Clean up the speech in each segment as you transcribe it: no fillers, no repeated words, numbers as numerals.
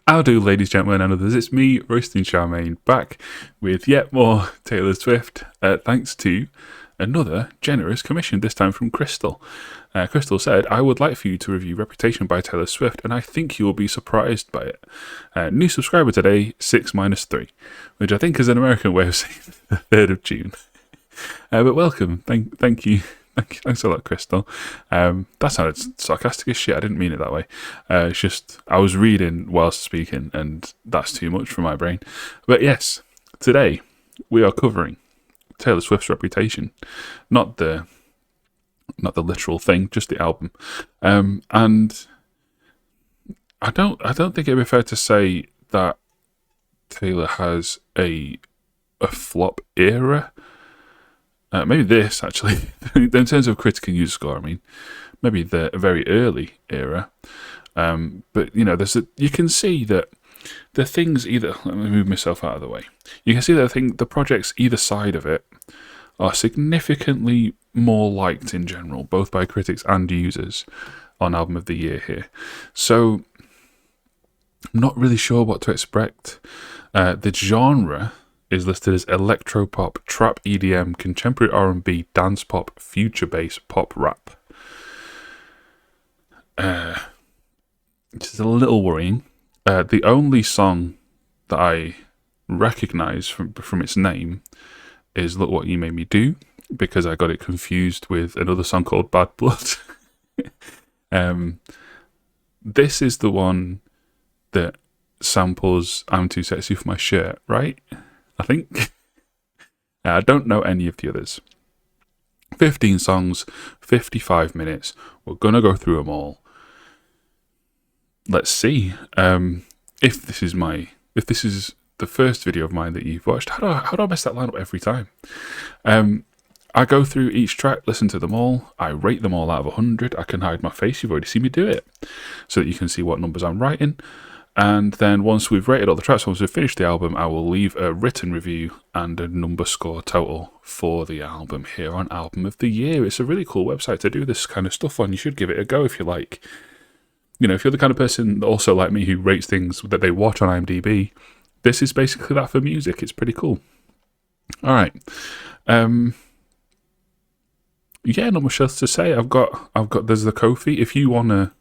How do, ladies, gentlemen, and others? It's me, Royston Charmaine, back with yet more Taylor Swift, thanks to another generous commission, this time from Crystal. Crystal said, I would like for you to review Reputation by Taylor Swift, and I think you will be surprised by it. New subscriber today, 6-3, which I think is an American way of saying the 3rd of June. But welcome, thank you. Thanks a lot, Crystal. That sounded sarcastic as shit. I didn't mean it that way. It's just, I was reading whilst speaking, and that's too much for my brain. But yes, today we are covering Taylor Swift's Reputation. Not the literal thing, just the album. And I don't think it'd be fair to say that Taylor has a flop era. Maybe this, actually, in terms of critical user score, I mean, maybe the very early era. But, you know, you can see that the things either... Let me move myself out of the way. You can see that the projects either side of it are significantly more liked in general, both by critics and users, on Album of the Year here. So, I'm not really sure what to expect. The genre is listed as electropop, trap EDM, contemporary R&B, dance pop, future bass, pop rap. Which is a little worrying. The only song that I recognise from its name is Look What You Made Me Do, because I got it confused with another song called Bad Blood. This is the one that samples I'm Too Sexy for My Shirt, right? I think. I don't know any of the others. 15 songs, 55 minutes. We're going to go through them all. Let's see. If this is the first video of mine that you've watched, how do I mess that line up every time? I go through each track, listen to them all. I rate them all out of 100. I can hide my face. You've already seen me do it, so that you can see what numbers I'm writing. And then once we've rated all the tracks, once we've finished the album, I will leave a written review and a number score total for the album here on Album of the Year. It's a really cool website to do this kind of stuff on. You should give it a go if you like. You know, if you're the kind of person also like me who rates things that they watch on IMDb, this is basically that for music. It's pretty cool. All right. Yeah, not much else to say. There's the Ko-fi. If you want to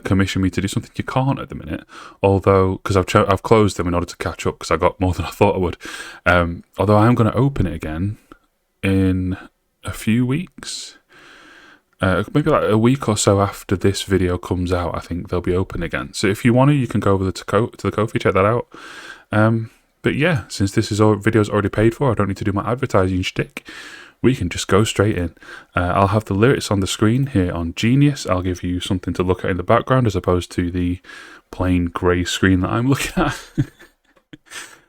commission me to do something, you can't at the minute, although because I've closed them in order to catch up because I got more than I thought I would. Although I am going to open it again in a few weeks, maybe like a week or so after this video comes out. I think they'll be open again. So if you want to, you can go over to the Ko-fi, check that out. But yeah, since this video's already paid for, I don't need to do my advertising shtick. We can just go straight in. I'll have the lyrics on the screen here on Genius. I'll give you something to look at in the background as opposed to the plain grey screen that I'm looking at.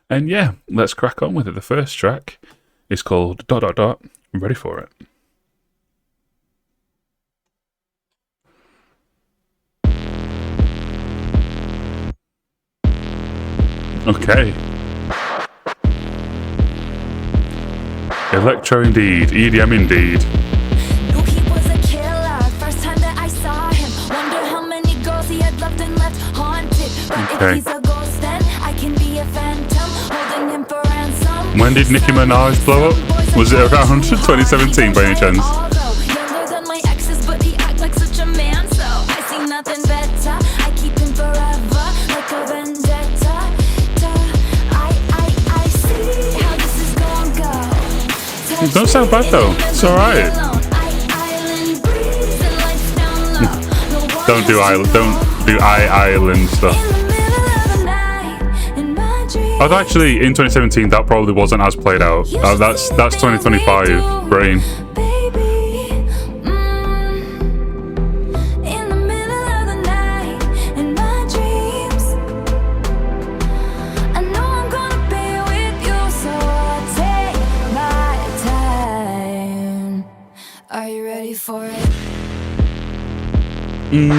And yeah, let's crack on with it. The first track is called ... I'm ready for it. Okay. Electro indeed, EDM indeed. Knew he was a killer. First time that I saw him, wonder how many girls he had loved and left haunted. But if he's a ghost, then I can be a phantom, holding him for ransom. When did Nicki Minaj blow up? Was it around 2017 by any chance? Younger than my exes, but he act like such a man, so I see nothing better. I keep him forever, like a vendetta. I see how this is gonna go. It don't sound bad though. It's alright. Don't do island stuff. Although actually in 2017 that probably wasn't as played out. That's 2025 brain. Are you ready for it? Mm.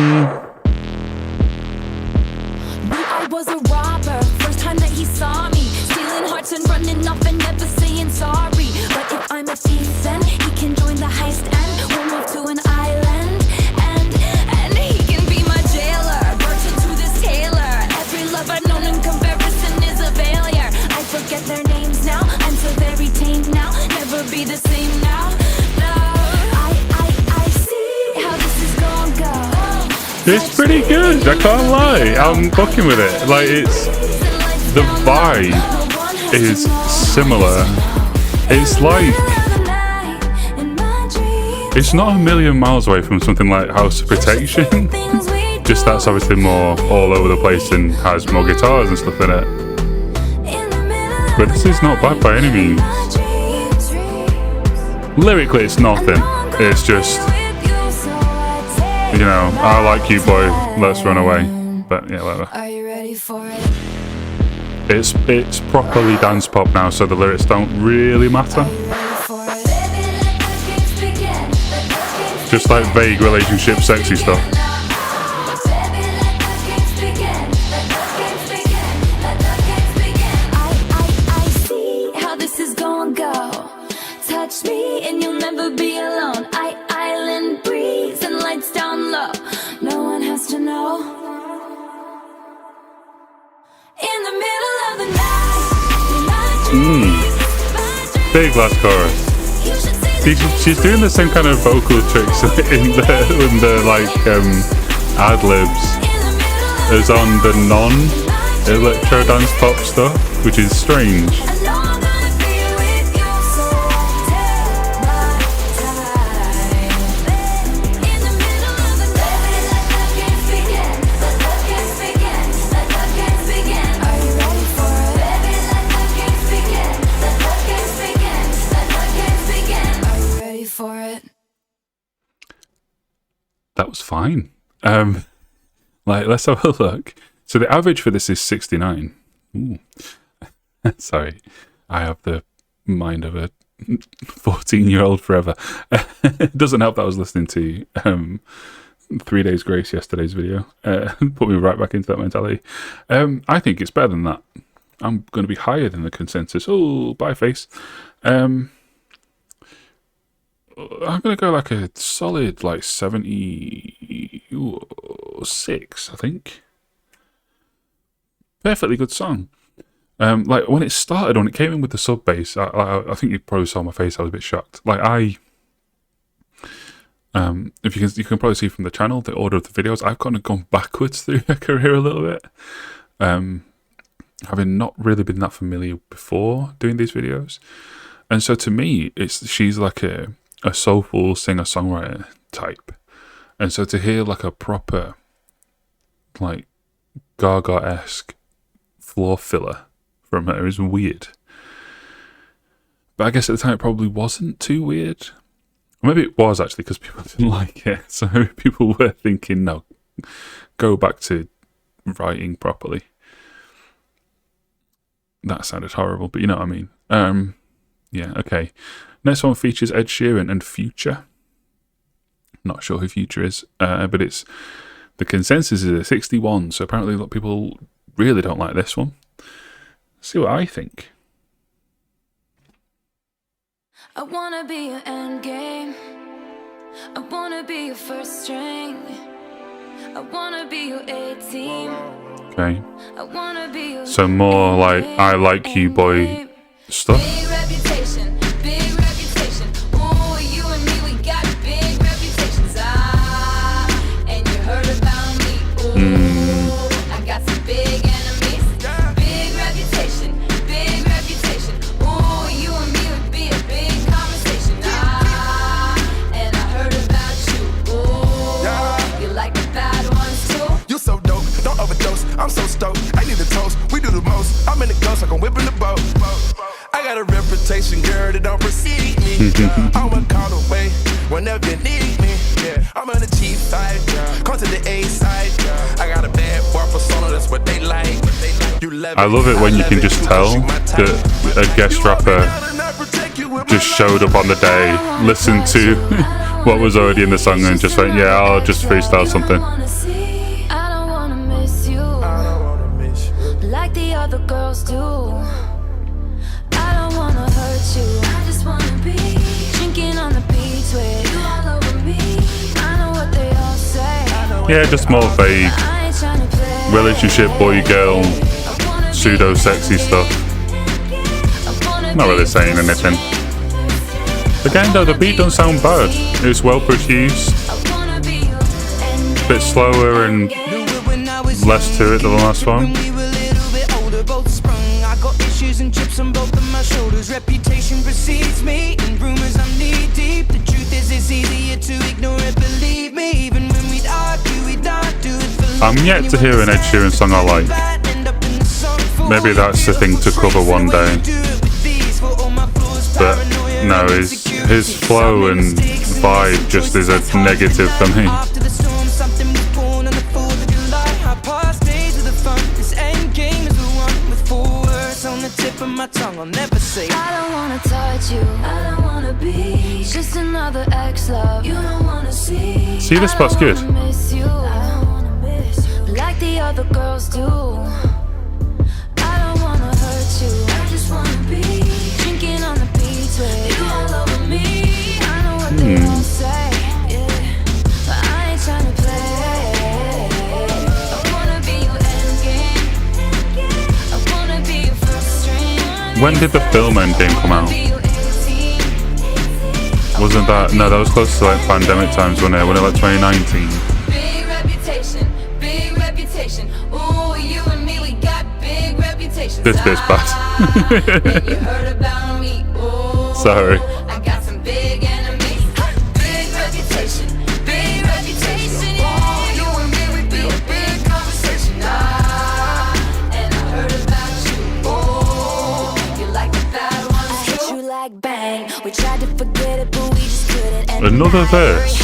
Knew I was a robber, first time that he saw me, stealing hearts and running off and never saying sorry. But if I'm a thief, then he can join the heist and we'll move to an island. And he can be my jailer, virgin to this tailor. Every love I It's pretty good, I can't lie. I'm fucking with it. Like, it's... The vibe is similar. It's like... It's not a million miles away from something like House of Protection. Just that's obviously more all over the place and has more guitars and stuff in it. But this is not bad by any means. Lyrically, it's nothing. It's just... You know, I like you, boy. Let's run away. But yeah, whatever. Are you ready for it? It's properly dance pop now, so the lyrics don't really matter. Just like vague relationship, sexy stuff. I see how this is gonna go. Touch me and you'll never be alone. Island breeze and lights down low. No one has to know. In the middle of the night. Big last chorus. She's doing the same kind of vocal tricks in the like ad libs as on the non-electro dance pop stuff, which is strange. That was fine. Like, let's have a look. So the average for this is 69. Ooh. Sorry, I have the mind of a 14-year-old forever. It doesn't help that I was listening to 3 Days Grace, yesterday's video. Put me right back into that mentality. I think it's better than that. I'm going to be higher than the consensus. Oh, bye, face. I'm going to go like a solid, like 76, I think. Perfectly good song. Like when it started, when it came in with the sub bass, I think you probably saw my face. I was a bit shocked. Like if you can probably see from the channel, the order of the videos, I've kind of gone backwards through her career a little bit. Having not really been that familiar before doing these videos, and so to me, she's like a soulful singer-songwriter type, and so to hear like a proper like Gaga-esque floor filler from her is weird. But I guess at the time it probably wasn't too weird. Or maybe it was actually, because people didn't like it, so people were thinking, no, go back to writing properly. That sounded horrible, but you know what I mean. Yeah, okay. Next one features Ed Sheeran and Future. Not sure who Future is, but it's the consensus is a 61. So apparently a lot of people really don't like this one. Let's see what I think. I wanna be your end game. I wanna be your first string. I wanna be your A-team. Okay. I wanna be your so more like I like you boy stuff. Big reputation, big reputation. Ooh, you and me, we got big reputations. And you heard about me. Ooh, I got some big enemies. Big reputation, big reputation. Ooh, you and me would be a big conversation. And I heard about you. Ooh, you like the bad ones too. You so dope, don't overdose. I'm so stoked. I need a toast. We do the most. I'm in the ghost like I'm whipping the boat. I got a reputation, girl, that don't precede me. I'm a call away whenever you need me. Yeah, I'm on the cheap side, come to the A side. I got a bad boy persona, that's what they like. You love I love it when you can just tell that a guest rapper just showed up on the day, listened to what was already in the song and just went, yeah, I'll just freestyle something. I don't wanna miss you like the other girls do. I don't wanna hurt you. I just wanna be drinking on the beach with you all over me. I know what they all say. Yeah, just more vague I ain't tryna play. relationship, boy, girl, pseudo sexy stuff. Not really saying anything. Again though, the beat doesn't sound bad. It's well produced. a bit slower and less to it than the last one. Issues and chips on both of my shoulders. Reputation precedes me, and rumors I'm knee deep. The truth is, it's easier to ignore it. Believe me, even when we'd argue, we'd not do it for I'm yet to hear an Ed Sheeran song I like. Maybe that's the thing to cover one day. But no, his flow and vibe just is a negative for me. Tip of my tongue, I'll never say. I don't wanna touch you, I don't wanna be just another ex-love you don't wanna see. See, this part's good. I don't wanna miss you like the other girls do. I don't wanna hurt you, I just wanna be drinking on the beach with you all over me. I know what they all say, yeah, but I ain't tryna play. I wanna be your endgame. I wanna be your first string. When did the film Endgame come out? Wasn't that... No, that was close to like pandemic times, wasn't it? When it like 2019? Big reputation, big reputation. Ooh, you and me, we got big reputations. This bit's bad. You heard about me. Ooh, Sorry. I got some big enemies. Big reputation, big reputation. Ooh, you and me, we be a big conversation. And I heard about you. Ooh, you like the bad ones. I hit you like bang. We tried to forget it, but we just couldn't. Another verse.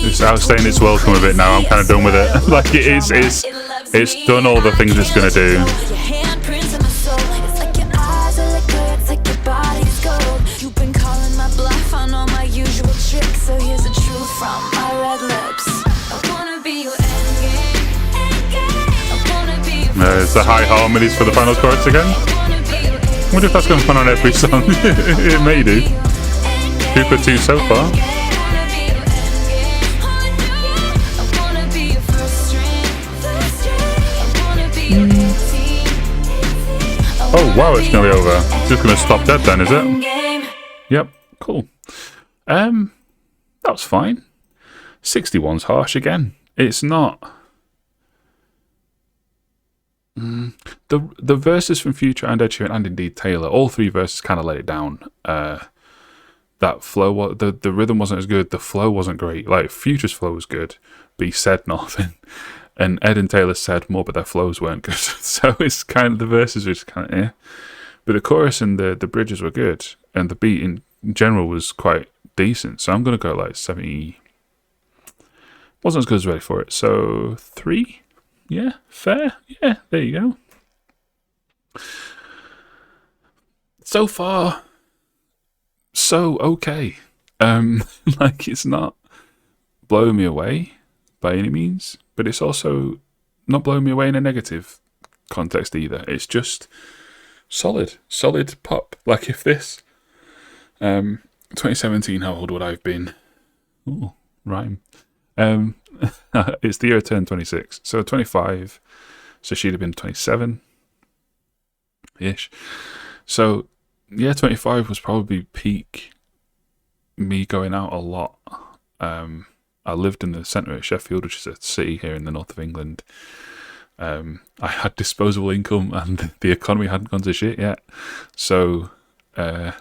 It's outstaying its welcome a bit now. I'm kind of done with it. Like it's done all the things it's gonna do. There's the high harmonies for the final chorus again. I wonder if that's going to fun on every song. It may do. 2 for 2 so far. Oh wow, it's nearly over. It's just going to stop dead then, is it? Yep, cool. That was fine. 61's harsh again. It's not... The verses from Future and Ed Sheeran and indeed Taylor, all 3 verses kind of let it down. That flow, the rhythm wasn't as good. The flow wasn't great. Like Future's flow was good, but he said nothing. And Ed and Taylor said more, but their flows weren't good. So it's kind of, the verses were just kind of but the chorus and the bridges were good, and the beat in general was quite decent. So I'm gonna go like 70. Wasn't as good as Ready For It. So 3. Yeah, fair. Yeah, there you go. So far, so okay. Like, it's not blowing me away by any means, but it's also not blowing me away in a negative context either. It's just solid pop. Like, if this 2017, how old would I have been? Ooh, rhyme. It's the year I turned 26, so 25, so she'd have been 27 ish. So yeah, 25 was probably peak me going out a lot. I lived in the centre of Sheffield, which is a city here in the north of England. I had disposable income and the economy hadn't gone to shit yet, so yeah,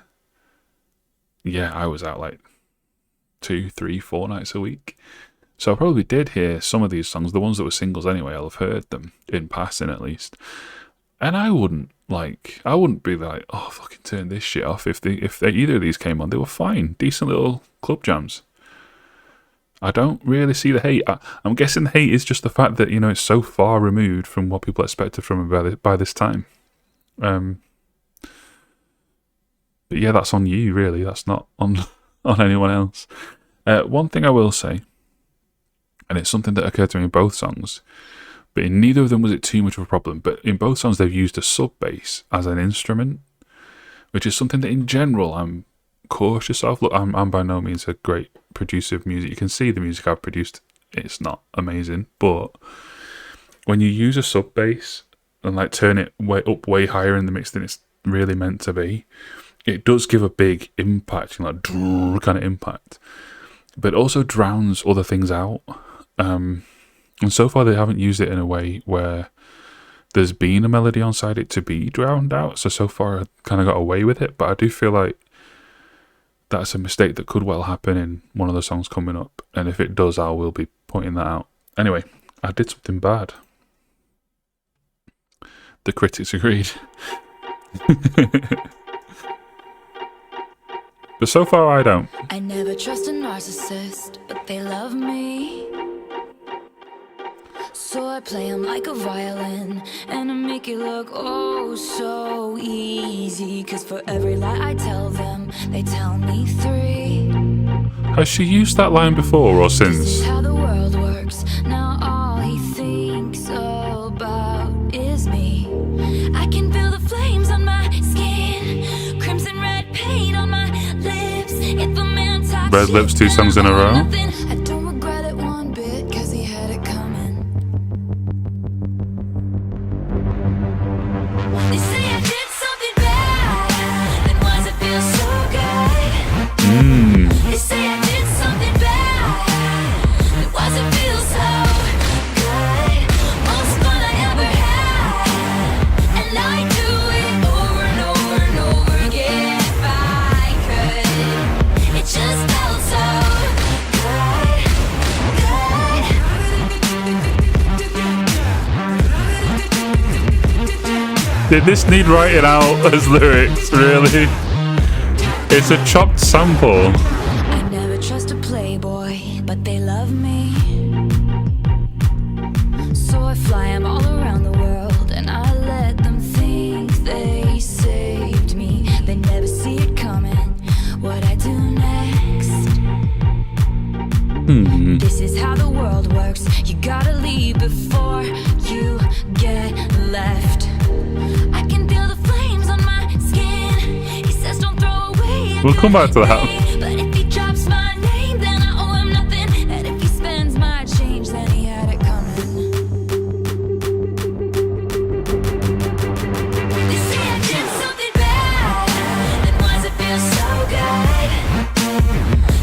I was out like 2, 3, 4 nights a week. So I probably did hear some of these songs, the ones that were singles anyway. I'll have heard them in passing at least, and I wouldn't be like, oh, fucking turn this shit off. If either of these came on, they were fine, decent little club jams. I don't really see the hate. I'm guessing the hate is just the fact that, you know, it's so far removed from what people expected from it by this time. But yeah, that's on you, really. That's not on anyone else. One thing I will say, and it's something that occurred to me in both songs, but in neither of them was it too much of a problem. But in both songs, they've used a sub bass as an instrument, which is something that in general I'm cautious of. Look, I'm by no means a great producer of music. You can see the music I've produced, it's not amazing, but when you use a sub bass and like turn it way higher in the mix than it's really meant to be, it does give a big impact, like kind of impact. but it also drowns other things out. And so far they haven't used it in a way where there's been a melody on side it to be drowned out. So far I kind of got away with it, but I do feel like that's a mistake that could well happen in one of the songs coming up. And if it does, I will be pointing that out. Anyway, I did something bad. The critics agreed. But so far I don't. I never trust a narcissist, but they love me. So I play them like a violin, and I make it look oh so easy. Cause for every lie I tell them, they tell me 3. Has she used that line before or This since? is how the world works. Now all he thinks about is me. I can feel the flames on my skin, crimson red paint on my lips. If a man touches Red Lips 2 songs in a row? I don't regret it one bit, cause he had it coming. They say I did something bad, then why's it feel so good? They say I did something bad, then why's it feel so good? Most fun I ever had, and I do it over and over and over again if I could. It just felt so Did this need writing out as lyrics, really? It's a chopped sample. I never trust a playboy, but they love me. So I fly them all around the world, and I let them think they saved me. They never see it coming, what I do next. This is how the world works. You gotta leave before you get left. I can feel the flames on my skin. He says don't throw away. We'll come back to that. But if he drops my name, then I owe him nothing. And if he spends my change, then he had it coming. They say I did something bad, then why's it feel so good?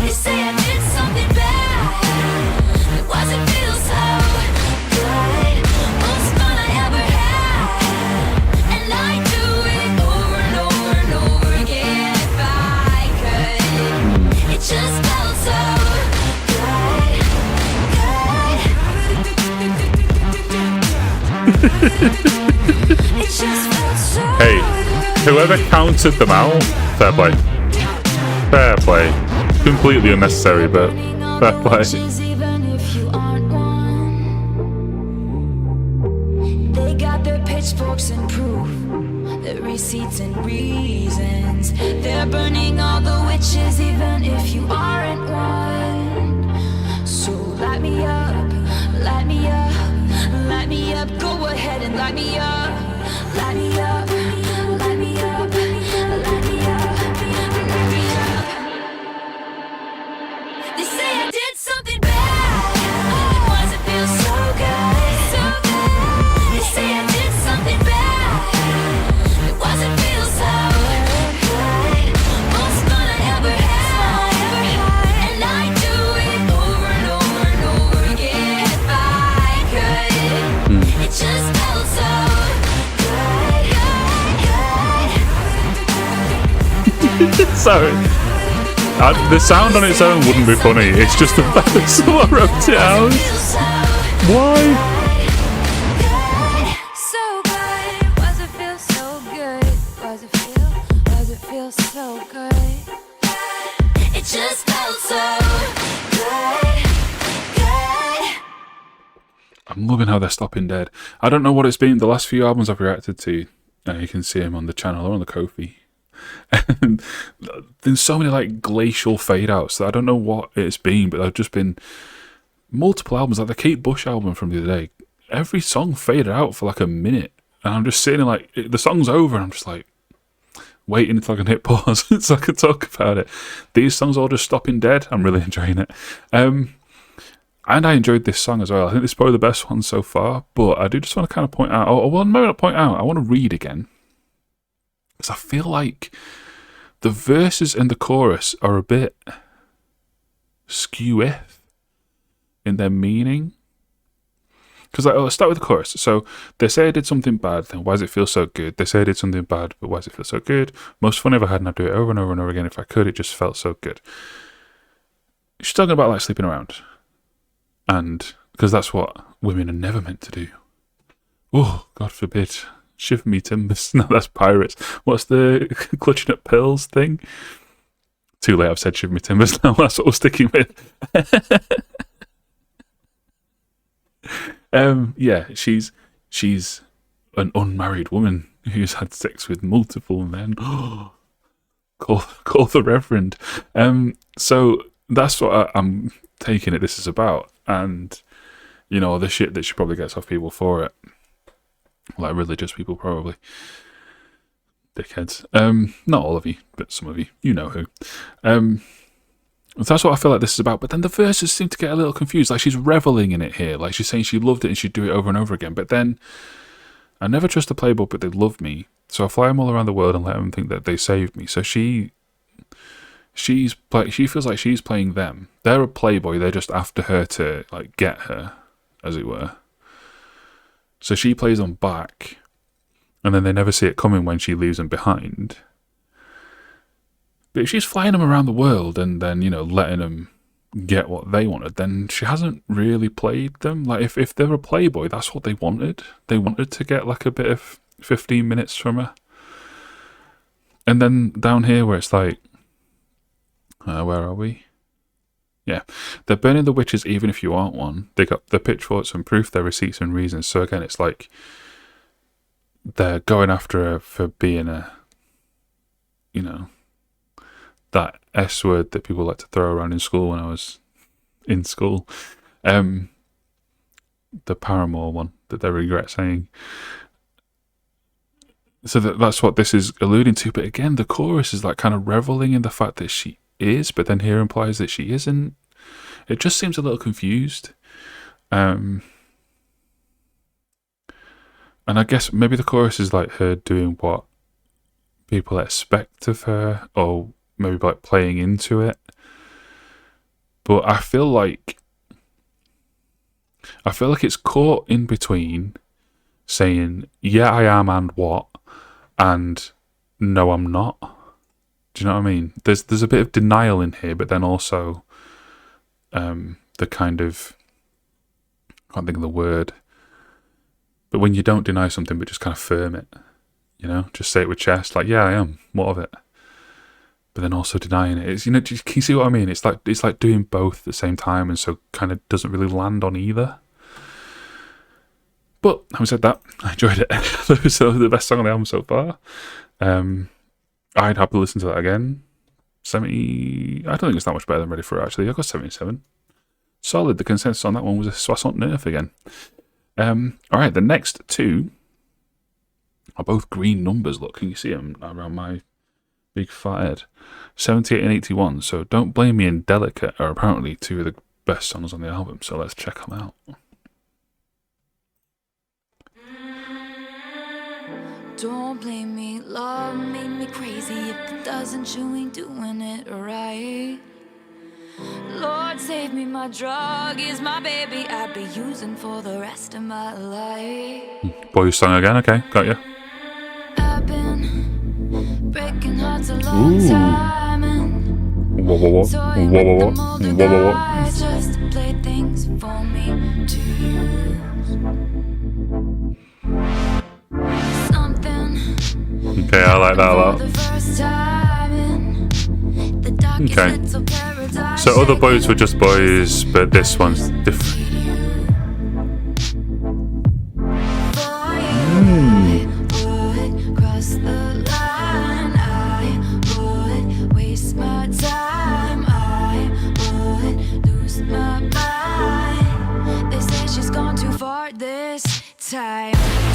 They say I did something bad, then why's it feel so good? Most fun I ever had, and I do it over and over and over again if I could. It just felt so good. It just felt so Hey, whoever counted them out, fair play. Fair play. Completely unnecessary, but fair play. Even if you aren't one, they got their pitchforks and proof, their receipts and reasons. They're burning all the witches, even if you aren't one. So light me up, light me up, light me up. Go ahead and light me up, light me up, light me up, light me up, light me up. They say I did something bad, then why's it feel so good? So good. They say I did something bad, then why's it feel so good? Most fun I ever had, and I do it over and over and over again if I could. It just felt so good. Sorry. The sound on its own wouldn't be funny. It's just the fact that someone wrote it out. Why? So good. Was it feel so good? Was it feel so good? It just felt so good. I'm loving how they're stopping dead. I don't know what it's been. The last few albums I've reacted to, you can see them on the channel or on the Ko-fi. And there's so many like glacial fade outs that I don't know what it's been, but there've just been multiple albums, like the Kate Bush album from the other day. Every song faded out for like a minute, and I'm just sitting there like the song's over, and I'm just like waiting until I can hit pause so I can talk about it. These songs all just stopping dead. I'm really enjoying it, and I enjoyed this song as well. I think this is probably the best one so far. But I do just want to kind of point out, well, maybe not point out. I want to read again. Because I feel like the verses and the chorus are a bit skeweth in their meaning. Because like, let's start with the chorus. So they say I did something bad, then why does it feel so good? They say I did something bad, but why does it feel so good? Most fun I ever had, and I'd do it over and over and over again. If I could, it just felt so good. She's talking about like sleeping around. And because that's what women are never meant to do. Oh, God forbid. Shiver me timbers. No, that's pirates. What's the clutching at pearls thing? Too late, I've said shiver me timbers now. That's what we're sticking with. Yeah, she's an unmarried woman who's had sex with multiple men. Call the Reverend. So that's what I'm taking it this is about. And, you know, the shit that she probably gets off people for it. Like religious people, probably. Dickheads. Not all of you, but some of you. You know who. That's what I feel like this is about. But then the verses seem to get a little confused. Like she's reveling in it here. Like she's saying she loved it and she'd do it over and over again. But then, I never trust a playboy, but they love me. So I fly them all around the world and let them think that they saved me. So she feels like she's playing them. They're a playboy. They're just after her to like get her, as it were. So she plays them back, and then they never see it coming when she leaves them behind. But if she's flying them around the world and then, you know, letting them get what they wanted, then she hasn't really played them. Like, if they're a playboy, that's what they wanted. They wanted to get, like, a bit of 15 minutes from her. And then down here where it's like, where are we? Yeah. They're burning the witches even if you aren't one. They got the pitchforks and proof, their receipts and reasons. So again, it's like they're going after her for being a, you know, that S word that people like to throw around in school when I was in school. The Paramore one that they regret saying. So that's what this is alluding to. But again, the chorus is like kind of reveling in the fact that she is, but then here implies that she isn't. It just seems a little confused. And I guess maybe the chorus is like her doing what people expect of her, or maybe like playing into it. But I feel like it's caught in between saying, yeah, I am and what, and no, I'm not. Do you know what I mean? There's a bit of denial in here, but then also the kind of, I can't think of the word, but when you don't deny something but just kind of firm it, you know, just say it with chest, like, yeah, I am, what of it? But then also denying it. It's, you know, can you see what I mean? It's like doing both at the same time, and so kind of doesn't really land on either. But having said that, I enjoyed it. It was the best song on the album so far. I'd happily listen to that again. 70. I don't think it's that much better than Ready For It, actually. I got 77. Solid. The consensus on that one was a Soissons Neuf again. Alright, the next two are both green numbers. Look, can you see them around my big fat head? 78 and 81. So Don't Blame Me and Delicate are apparently two of the best songs on the album. So let's check them out. Don't blame me, love made me crazy. If it doesn't, you ain't doing it right. Lord save me, my drug is my baby. I'd be using for the rest of my life. Boys song again, okay, got you. I've been breaking hearts a long time, and Whoa. toying with the molded eyes just to play things for me to use. Okay, I like that a lot. Okay. So other boys were just boys, but this one's different.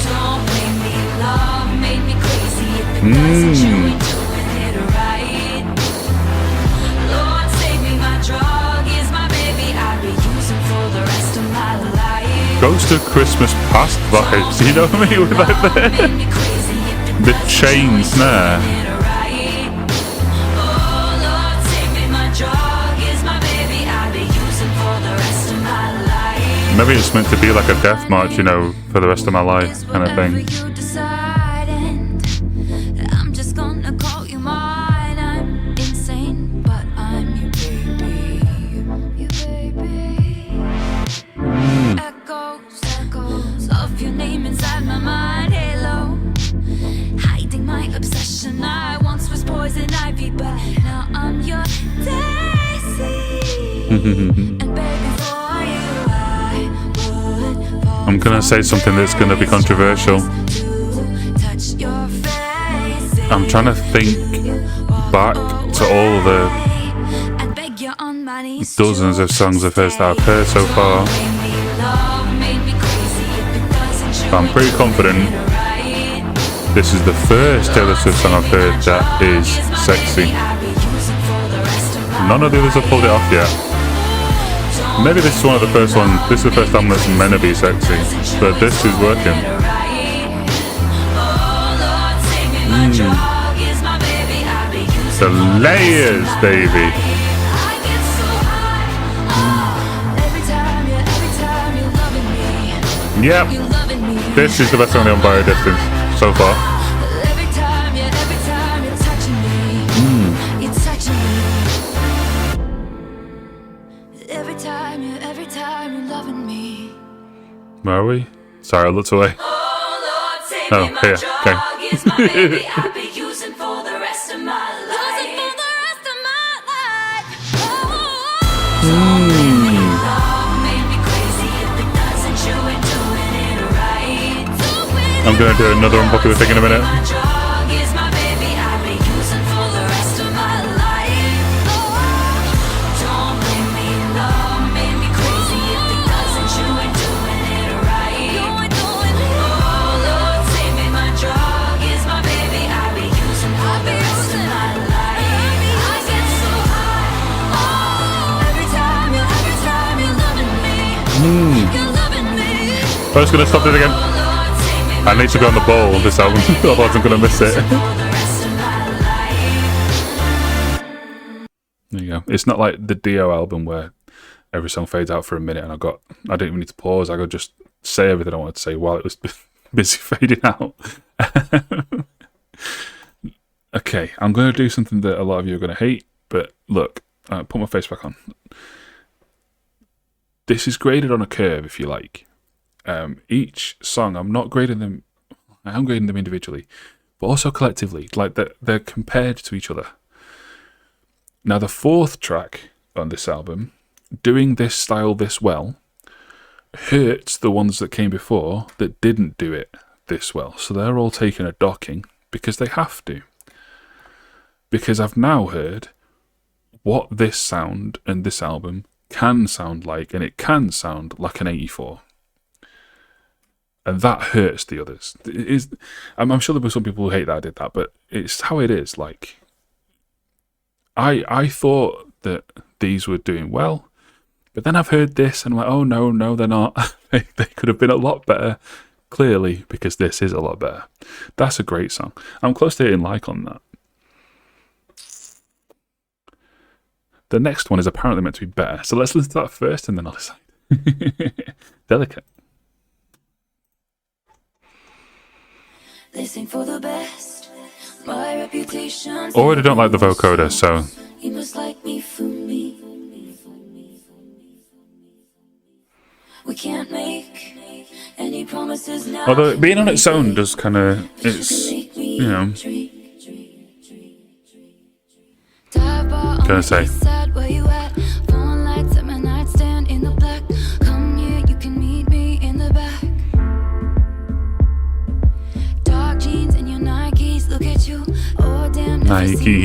Don't blame me, love made me crazy. If it doesn't, you ain't doing it right. Lord save me, my drug is my baby. I'll be using for the rest of my life. Ghost of Christmas Past vibes, you know what I mean? With like the chain snare. Oh, Lord save me, my drug is my baby. I'll Maybe it's meant to be like a death march, you know, for the rest of my life kind of thing. I'm just gonna call you mine. I'm insane, but I'm your baby. Your baby. Echoes of your name inside my mind. Halo, hiding my obsession. I once was poison ivy, but now I'm your daisy. And baby, for you I would fall. I'm gonna say something that's gonna be controversial. I'm trying to think back to all the dozens of songs of hers that I've heard so far. I'm pretty confident this is the first Taylor Swift song I've heard that is sexy. None of the others have pulled it off yet. Maybe this is one of the first ones. This is the first album that's meant to be sexy, but this is working. The layers, baby. Yep, this is the best song on by a distance so far. Where are we? Sorry, I looked away. Oh, here. Okay. I'm gonna do another unpopular thing in a minute. I'm just gonna stop this again. I need to go on the ball on this album, otherwise I'm gonna miss it. There you go. It's not like the Dio album where every song fades out for a minute and I didn't even need to pause. I could just say everything I wanted to say while it was busy fading out. Okay, I'm gonna do something that a lot of you are gonna hate, but look, put my face back on. This is graded on a curve, if you like. Each song, I'm not grading them. I am grading them individually, but also collectively. Like they're compared to each other. Now, the fourth track on this album, doing this style this well, hurts the ones that came before that didn't do it this well. So they're all taking a docking because they have to. Because I've now heard what this sound and this album can sound like, and it can sound like an 84. And that hurts the others. I'm sure there were some people who hate that I did that, but it's how it is. Like, I thought that these were doing well, but then I've heard this and I'm like, oh no, they're not. they could have been a lot better, clearly, because this is a lot better. That's a great song. I'm close to hitting like on that. The next one is apparently meant to be better, so let's listen to that first and then I'll decide. Delicate. They sing for the best. My reputation. Already don't like the vocoder, so. You must like me for me. We can't make any promises now. Although being on its own does kind of, it's, you know. Gonna say. Nike.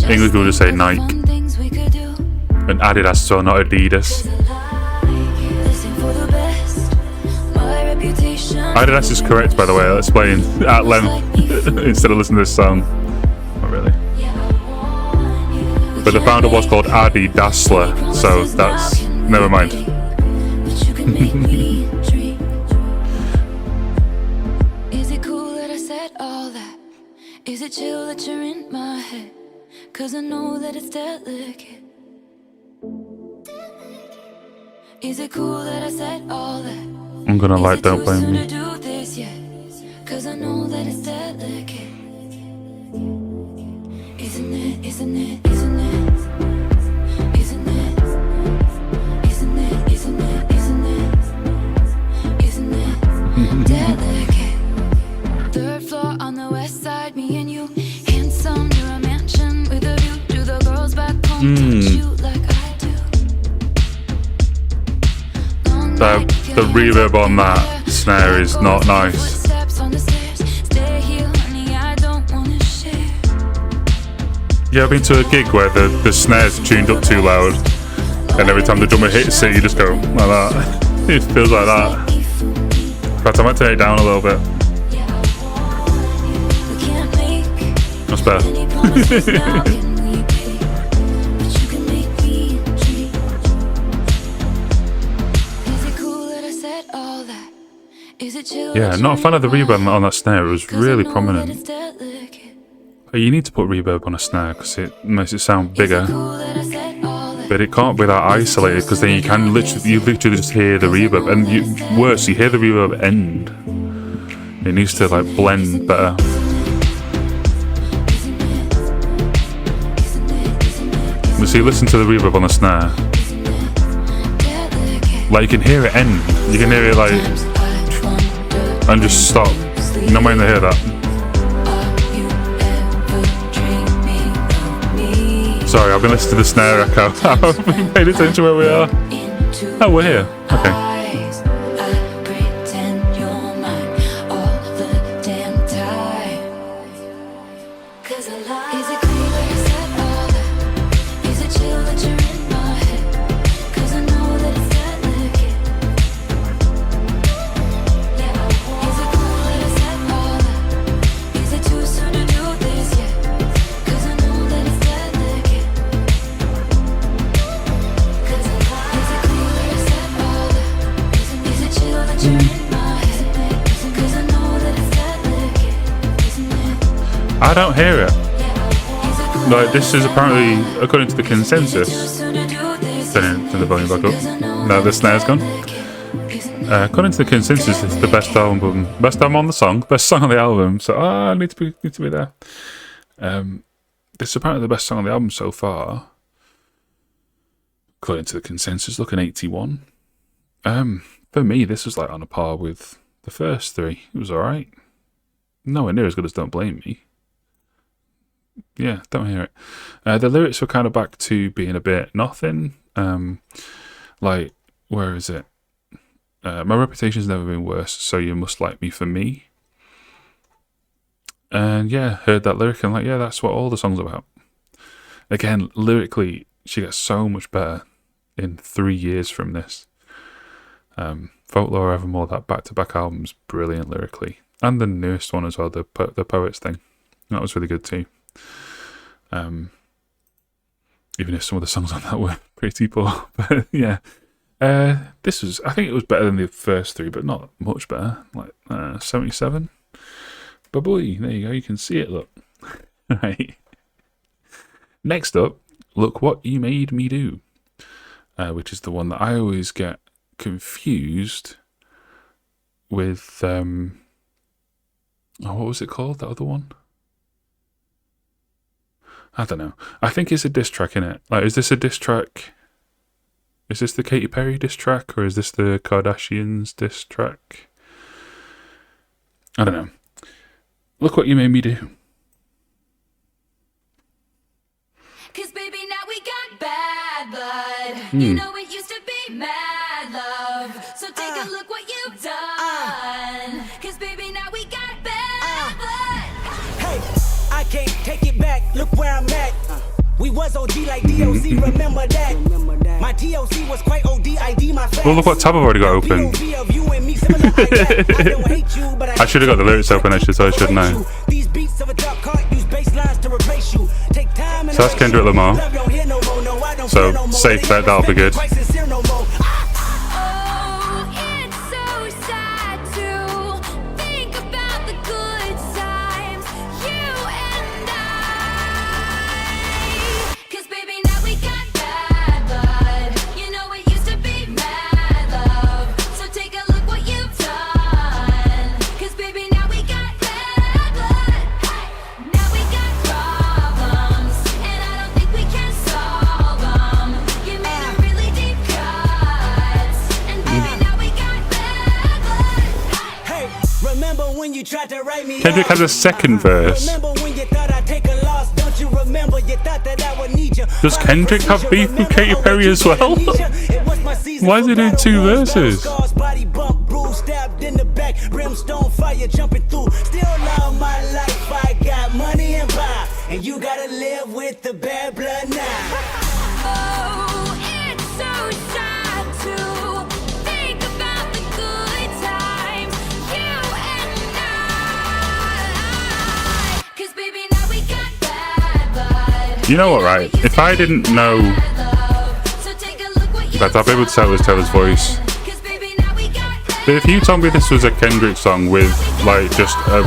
English will just say Nike. And Adidas, so not Adidas. Adidas is correct, by the way. I'll explain at length instead of listening to this song. Not really. But the founder was called Adi Dassler, so that's... never mind. Is it cool that I said all that? Is it chill that you're in my head? 'Cause I know that it's delicate. Is it cool that I said all that? I'm gonna like Is it Don't too Blame soon to Me. do this yet? 'Cause I know that it's delicate. Isn't it, isn't it, isn't it? Isn't it? Isn't it, isn't it, isn't it? Isn't it delicate? Third floor on the west side, me and you. Handsome, you're a mansion with a view. Do the girls back home touch you like I do? Long night, The reverb on that snare is not nice. footsteps on the stairs. Stay here, honey, I don't wanna share. Yeah, I've been to a gig where the snare's tuned up too loud, and every time the drummer hits it, you just go like that. It feels like that. In fact, I might turn it down a little bit. We can't make That's better. any promises now, can we be? But you can make me dream. Is it cool that I said all that? Is it chill? Yeah, that not a you're fan of the in my reverb on that snare. It was 'Cause I really know that prominent. it's delicate. You need to put reverb on a snare because it makes it sound Is it bigger. cool that I said all that? But it can't be that isolated because then you literally just hear the reverb, and worse, you hear the reverb end. It needs to like blend better. But see, listen to the reverb on the snare. Like you can hear it end. You can hear it like and just stop. No mind to hear that. Sorry, I've been listening to the snare echo. I've been paying attention where we are. Oh, we're here. Okay. I don't hear it. Like, this is apparently, according to the consensus. Turn the volume back up. No, the snare's gone. According to the consensus, it's the best album on the song, best song on the album. So, I need to be there. This is apparently the best song on the album so far. According to the consensus, looking 81. For me, this was like on a par with the first three. It was alright. Nowhere near as good as Don't Blame Me. Yeah, don't hear it. The lyrics were kind of back to being a bit nothing. Like, where is it? My reputation's never been worse, so you must like me for me. And yeah, heard that lyric and like, yeah, that's what all the song's about. Again, lyrically, she gets so much better in 3 years from this. Folklore Evermore, that back-to-back album's brilliant lyrically. And the newest one as well, the Poets thing. That was really good too. Even if some of the songs on that were pretty poor. But yeah. This was, I think it was better than the first three, but not much better. Like 77. But boy, there you go, you can see it, look. Right. Next up, Look What You Made Me Do. Which is the one that I always get confused with what was it called, that other one? I don't know. I think it's a diss track, innit? Like, is this a diss track? Is this the Katy Perry diss track, or is this the Kardashians diss track? I don't know. Look What You Made Me Do. 'Cause baby, now we got bad blood. You know it used to be mad love. So take a look what you've done. 'Cause baby, now we got bad blood. Hey, I can't take it back. Look where I'm at. We was OG like DOC, remember that. My TOC was quite OD, my facts. Well, look what tab I've already got open. I should have got the lyrics open, actually, so I should know. So that's Kendrick Lamar. So safe bet that'll be good. Oh, it's so sad to think about the good times, you and I. 'Cause baby, now we got bad blood. You know it used to be mad remember when you tried to write me Kendrick has a second verse. Remember when you thought I'd take a loss? Don't you remember? You thought that I would need you. Does Kendrick have beef with Katy Perry as well? Why is he doing two verses? Body bump, bruise, stabbed in the back, brimstone fire jumping through. Still love my life. I got money and power, and you gotta live with the bad blood now. Oh, it's so sad to think about the good times, you and I. 'Cause baby, now we got bad blood. You know what, right? If I didn't know So take a look what you that, I'll be able to tell it was Taylor's voice. 'Cause baby, now we got bad. But if you told me this was a Kendrick song with, like, just a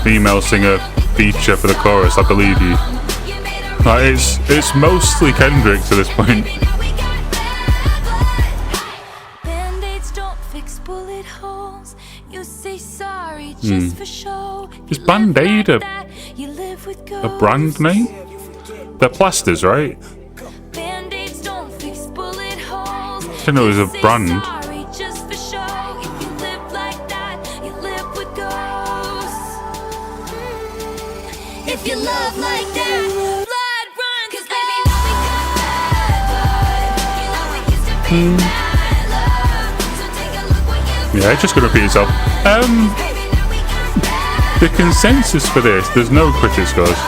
female singer feature for the chorus, I believe you. Like, it's mostly Kendrick to this point. Band-aids don't fix bullet holes. You say sorry just for show. Is Band-Aid a brand brand name? They're plasters, right? Band-aids don't fix bullet holes. I didn't know it was a You say brand. sorry just for show. If you live like that, you live with ghosts. If you love like that, blood run. 'Cause baby, now we got bad blood. You know it used to be bad love. So take a look what you've Yeah, it's just gonna repeat itself. Baby, now we got bad. The consensus for this, there's no critic scores,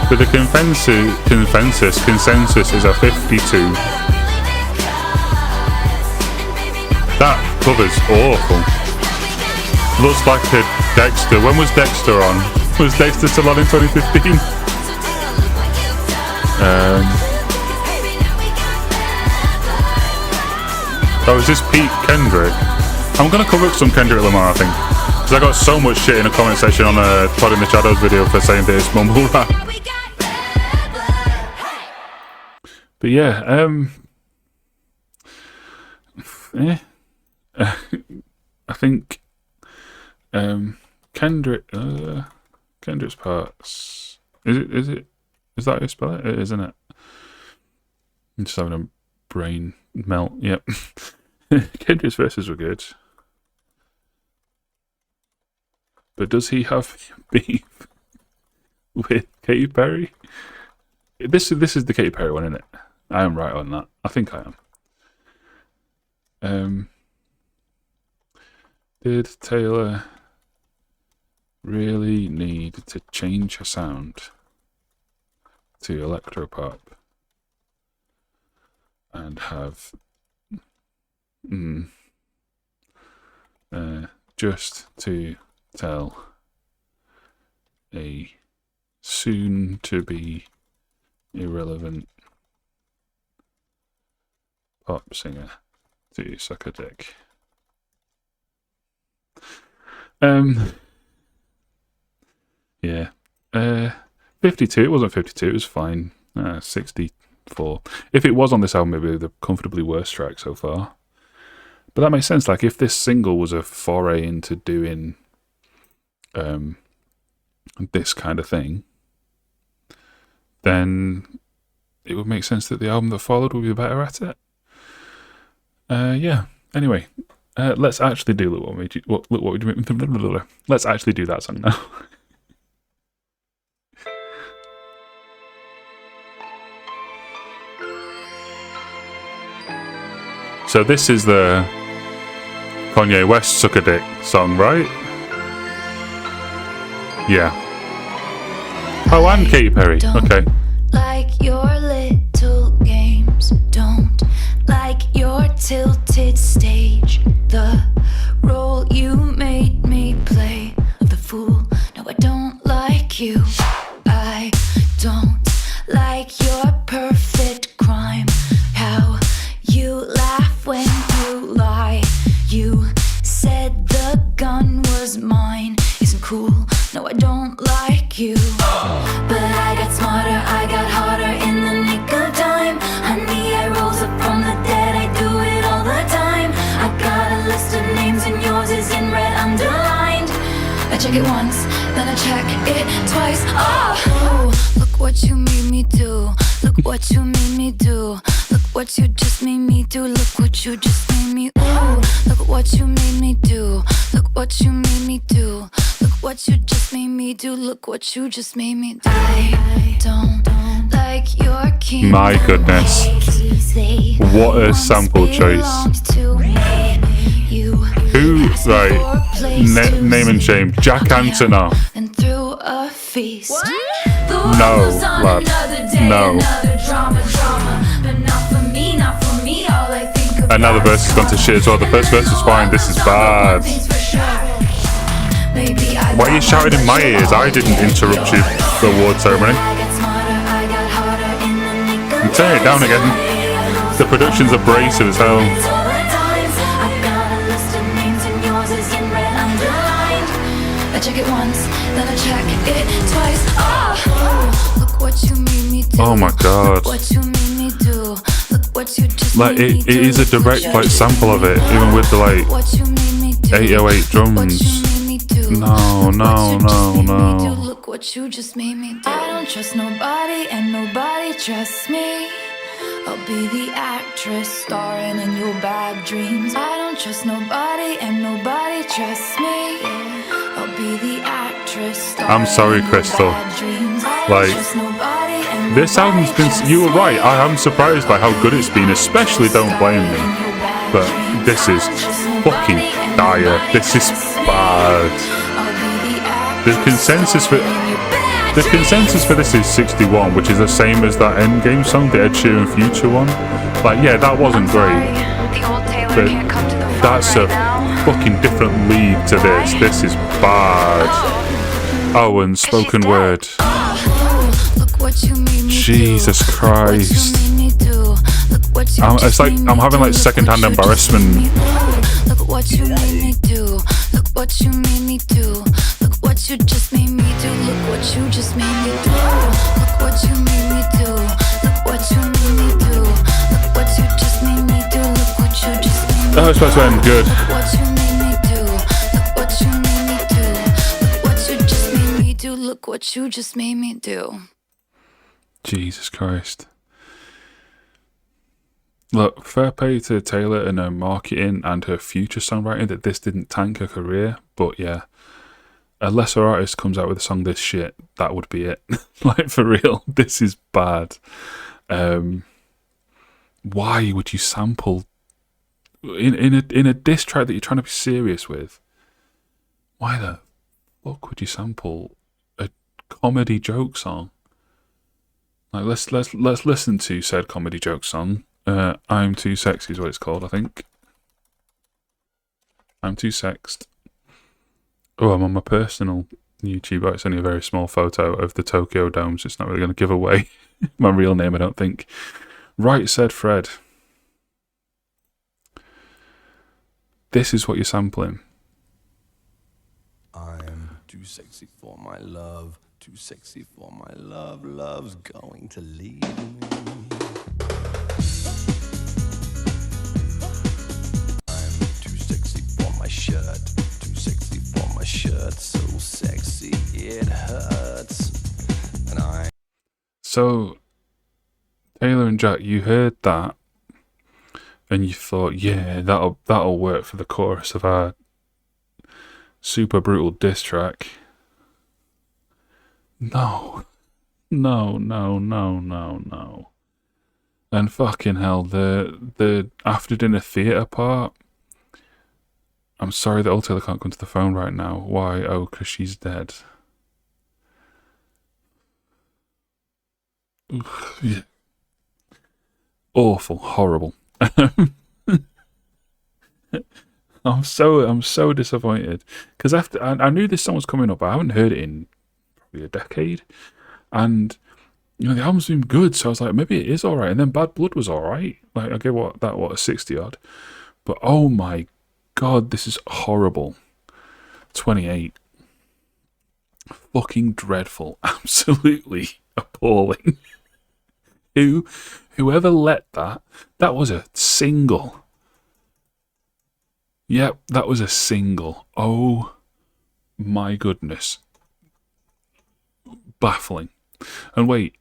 but the consensus is a 52. That cover's awful. Looks like a Dexter. When was Dexter on? Was Dexter still on in 2015? Oh, is this Pete Kendrick? I'm gonna cover up some Kendrick Lamar, I think, because I got so much shit in the comment section on a Pod in the Shadows video for saying that it's mumble rap. But yeah, I think Kendrick's parts. Is that how you spell it? It is, isn't it? I'm just having a brain melt. Yep. Kendrick's verses were good. But does he have beef with Katy Perry? This is the Katy Perry one, isn't it? I am right on that. I think I am. Did Taylor really need to change her sound to electropop and have just to tell a soon to be irrelevant pop singer to suck a dick? Yeah. 52. It wasn't 52. It was fine. 64. If it was on this album, it would be the comfortably worst track so far. But that makes sense. Like, if this single was a foray into doing this kind of thing, then it would make sense that the album that followed would be better at it. Yeah. Anyway, let's actually do Look What Made You. Look What Would You Make. Let's actually do that song now. So this is the Kanye West Suck a Dick song, right? Yeah. Oh, and Katy Perry. Okay. Like your little games, don't like your tilted stage. The role you made me play of the fool. No, I don't like you. I don't like your perfect crime. How you laugh when you lie. You said the gun was mine. Isn't cool. No, I don't like you. But I got smarter, I got harder in the nick of time. Honey, I rose up from the dead, I do it all the time. I got a list of names and yours is in red underlined. I check it once, then I check it twice. Oh, look what you made me do. Look what you made me do. Look what you just made me do. Look what you just made me. Ooh, look what you made me do. Look what you made me do. what you just made me do. Look what you just made me do. I don't like your king. My goodness. What a sample choice. Who, right, name and shame, Jack Antonoff. And through a feast. No, lad, no. Another verse has gone to shit as well. The first verse was fine, this is bad. Why are you shouting in my ears? I didn't interrupt you, the award ceremony. And turn it down again. The production's abrasive as hell. I check it once, then I check it twice. Oh, look what you made me do. Oh my god. What you made me do. Look what you just Like made me it do. is a direct like sample of it, even with the like What you made me do. 808 drums. What you made me do. No, no, no, no. Look what you just made me do. I don't trust nobody and nobody trusts me. I'll be the actress starring in your bad dreams. I don't trust nobody and nobody trusts me. I'll be the actress starring I'm sorry, in your Crystal. bad dreams. I don't Like, trust nobody and This album's been. You were right. I am surprised by how good it's been, especially Don't Blame Me. But this is fucking dire. This is bad. The consensus for this is 61, which is the same as that Endgame song, the Ed Sheeran Future one. Like, yeah, that wasn't great, but that's a fucking different league to this. This is bad. Oh, and spoken word. Jesus Christ. It's like I'm having like secondhand embarrassment. Look what you made me do. Look what you made me do. Look what you just made me do. Look what you just made me do. Look what you made me do. Look what you made me do. Look what you just made me do. Look what you just made me do. Oh, it's supposed to end good. Look what you made me do. Look what you made me do. Look what you just made me do. Look what you just made me do. Jesus Christ. Look, fair play to Taylor and her marketing and her future songwriting that this didn't tank her career, but yeah, a lesser artist comes out with a song this shit, that would be it. Like, for real, this is bad. Why would you sample in a diss track that you're trying to be serious with? Why the fuck would you sample a comedy joke song? Like, let's listen to said comedy joke song. I'm Too Sexy is what it's called, I think. I'm Too Sexed. Oh, I'm on my personal YouTube. It's only a very small photo of the Tokyo Dome, so it's not really going to give away my real name, I don't think. Right, said Fred. This is what you're sampling. I'm too sexy for my love. Too sexy for my love. Love's going to leave me. Shirt, too sexy for my shirt, so sexy it hurts. And I. So, Taylor and Jack, you heard that, and you thought, yeah, that'll work for the chorus of our super brutal diss track. No. And fucking hell, the after dinner theatre part. I'm sorry that old Taylor can't come to the phone right now. Why? Oh, because she's dead. Oof, yeah. Awful, horrible. I'm so disappointed because after I knew this song was coming up, but I haven't heard it in probably a decade, and you know the album's been good, so I was like, maybe it is all right. And then Bad Blood was all right. Like I gave a 60 odd, but oh my God, this is horrible. 28. Fucking dreadful. Absolutely appalling. Whoever let that was a single. Yep, that was a single. Oh my goodness. Baffling. And wait,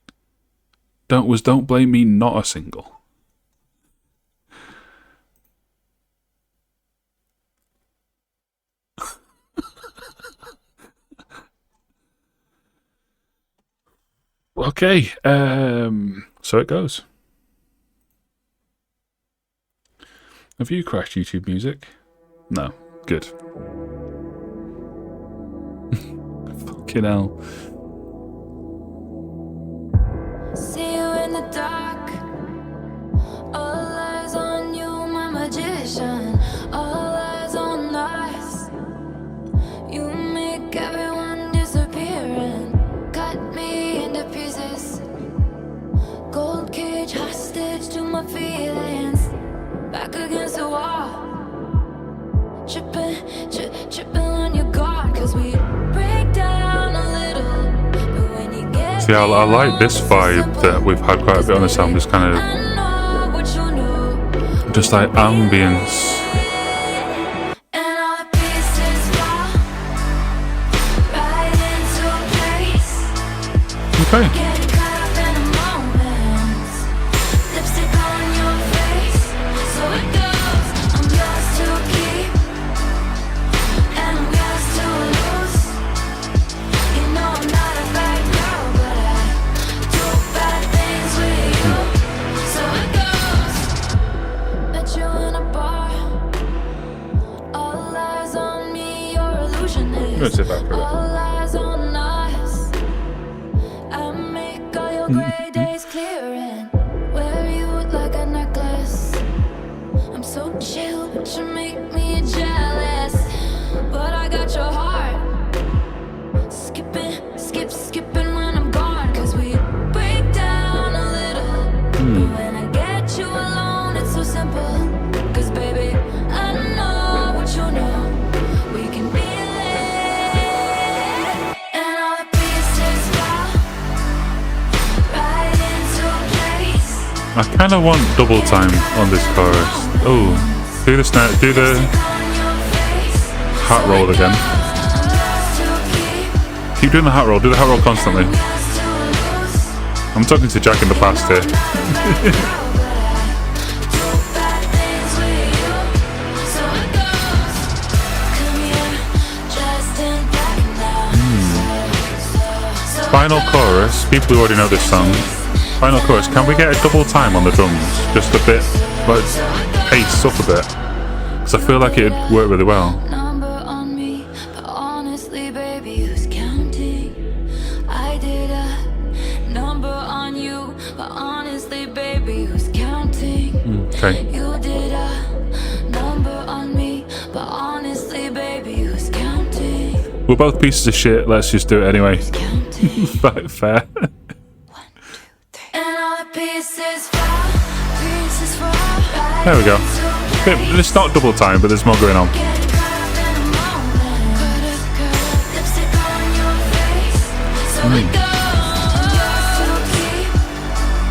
Don't Blame Me not a single? Okay, so it goes. Have you crashed YouTube Music? No. Good. Fucking hell. See you in the dark. All eyes on you, my magician. All eyes on us. You make everyone disappearing. Cut me into pieces. Gold cage hostage to my feelings. Back against the wall. Tripping on your guard. Cause we break down a little. But when you get See, I like this vibe that we've had quite a bit on this album. Just kind of, just like ambience. and all the pieces fall right into place. Okay. Get caught up in a moment. Lipstick on your face. So it goes. I'm yours to keep. And I'm yours to lose. You know I'm not a bad girl, but I do bad things with you. So it goes. Met you in a bar. All eyes on me, your illusion I'm gonna is. sit back for a bit. All eyes on us. I make all your gray days clear and wear you like a necklace. I'm so chill, but you make me jealous. But I got your heart. Skipping when I'm gone. Cause we break down a little. But when I get you alone, it's so simple. Cause baby, I know what you know. We can feel it. And all the pieces fall right into place. I kind of want double time on this chorus. Oh, do the snare, do the On your face. hat roll again. I'm yours to keep. Keep doing the hat roll. Do the hat roll constantly. Yours to lose. I'm talking to Jack in the past here. Final chorus. People who already know this song. Final chorus. Can we get a double time on the drums? Just a bit, like pace up a bit. Because I feel like it'd work really well. Number on me, but honestly, baby, who's counting? I did a number on you, but honestly, baby, who's counting? Okay. You did a number on me, but honestly, baby, who's counting? We're both pieces of shit. Let's just do it anyway. Counting. Fair. And all the pieces fall, pieces fall. Right There we go. into It's not double time, but there's more going on. Get caught up in a moment. Lipstick on your face. So it goes. I'm yours to keep.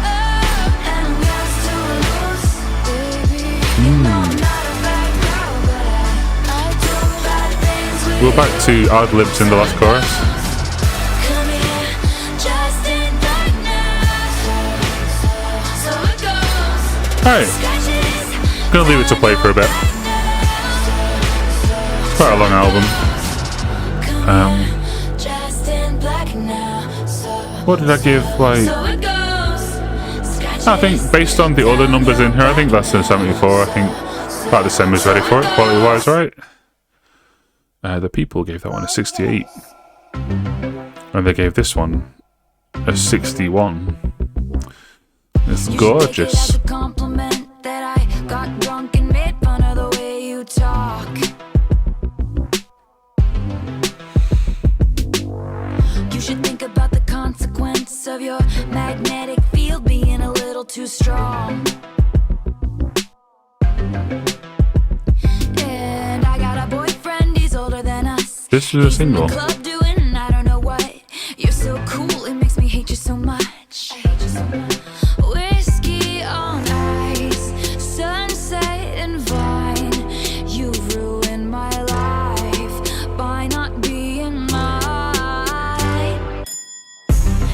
And I'm yours to lose. Baby, you know I'm not a bad girl, but I do bad things with We're back to ad libs in the last chorus. Come here, just in darkness. So it goes. Alright, Scratches. gonna leave it to play for a bit. It's quite a long album. Just in black now. So What did I give? Like, it goes. I think based on the other numbers in here, I think that's a 74. I think about the same as ready for it, quality wise, right? The people gave that one a 68, and they gave this one a 61. It's gorgeous. You should take it as a compliment that I got drunk and made fun of the way you talk. You should think about the consequence of your magnetic field being a little too strong. And I got a boyfriend, he's older than us. This is a He's in the single. club doing I don't know what. You're so cool, it makes me hate you so much. I hate you so much. Whiskey on ice, sunset and vine. You ruined my life by not being mine.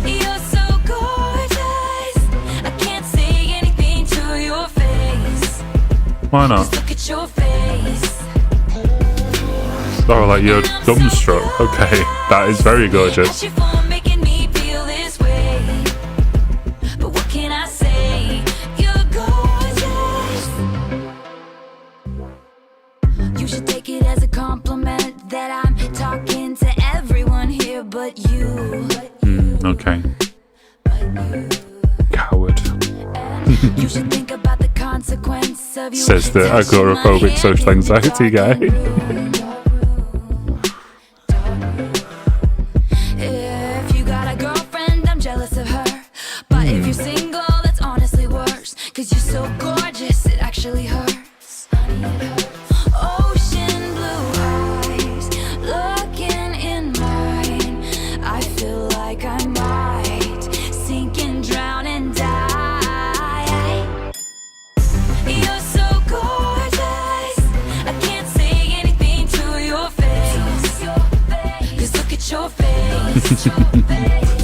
You're so gorgeous, I can't say anything to your face. Why not? Just look at your face. Oh, like your dumbstruck. Okay, that is very gorgeous. At you for making me feel this way. but you. Okay. Coward. You should think about the consequence of you. Says the agoraphobic social anxiety guy. If you got a girlfriend, I'm jealous of her. But if you're single, that's honestly worse. Cause you're so gorgeous, it actually hurts. Ocean blue eyes, looking in mine. I feel like I might sink and drown and die. You're so gorgeous, I can't say anything to your face. Cause look at your face.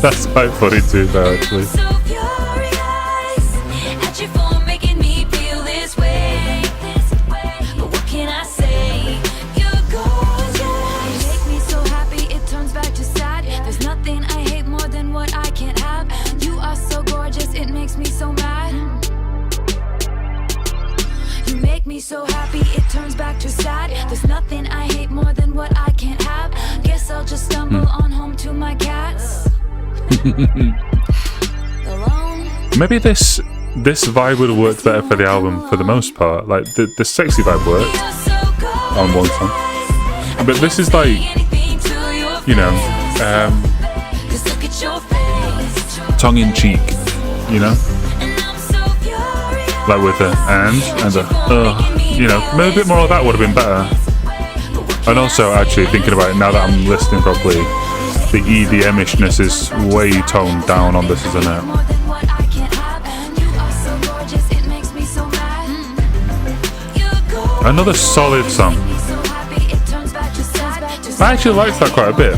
That's quite funny too, though, actually. I'm so furious at you for making me feel this way. But what can I say? You're gorgeous. You make me so happy, it turns back to sad. There's nothing I hate more than what I can't have. You are so gorgeous, it makes me so mad. You make me so happy, it turns back to sad. There's nothing I hate more than what I can't have. Guess I'll just stumble on home to my cats. Alone. Maybe this vibe would have worked better for the album for the most part. Like the sexy vibe worked You're so gorgeous. on one song, but this is like, you know, Cause look at your face. tongue in cheek, you know, And I'm so furious. like with a and a you know, maybe a bit more of that would have been better. And also, actually thinking about it now that I'm listening properly, the EDM-ishness is way toned down on this, isn't it? More than what I can't have. And you are so gorgeous, it makes me so mad. You're gorgeous. Another solid song. So happy, it turns back to sad. I actually liked that quite a bit.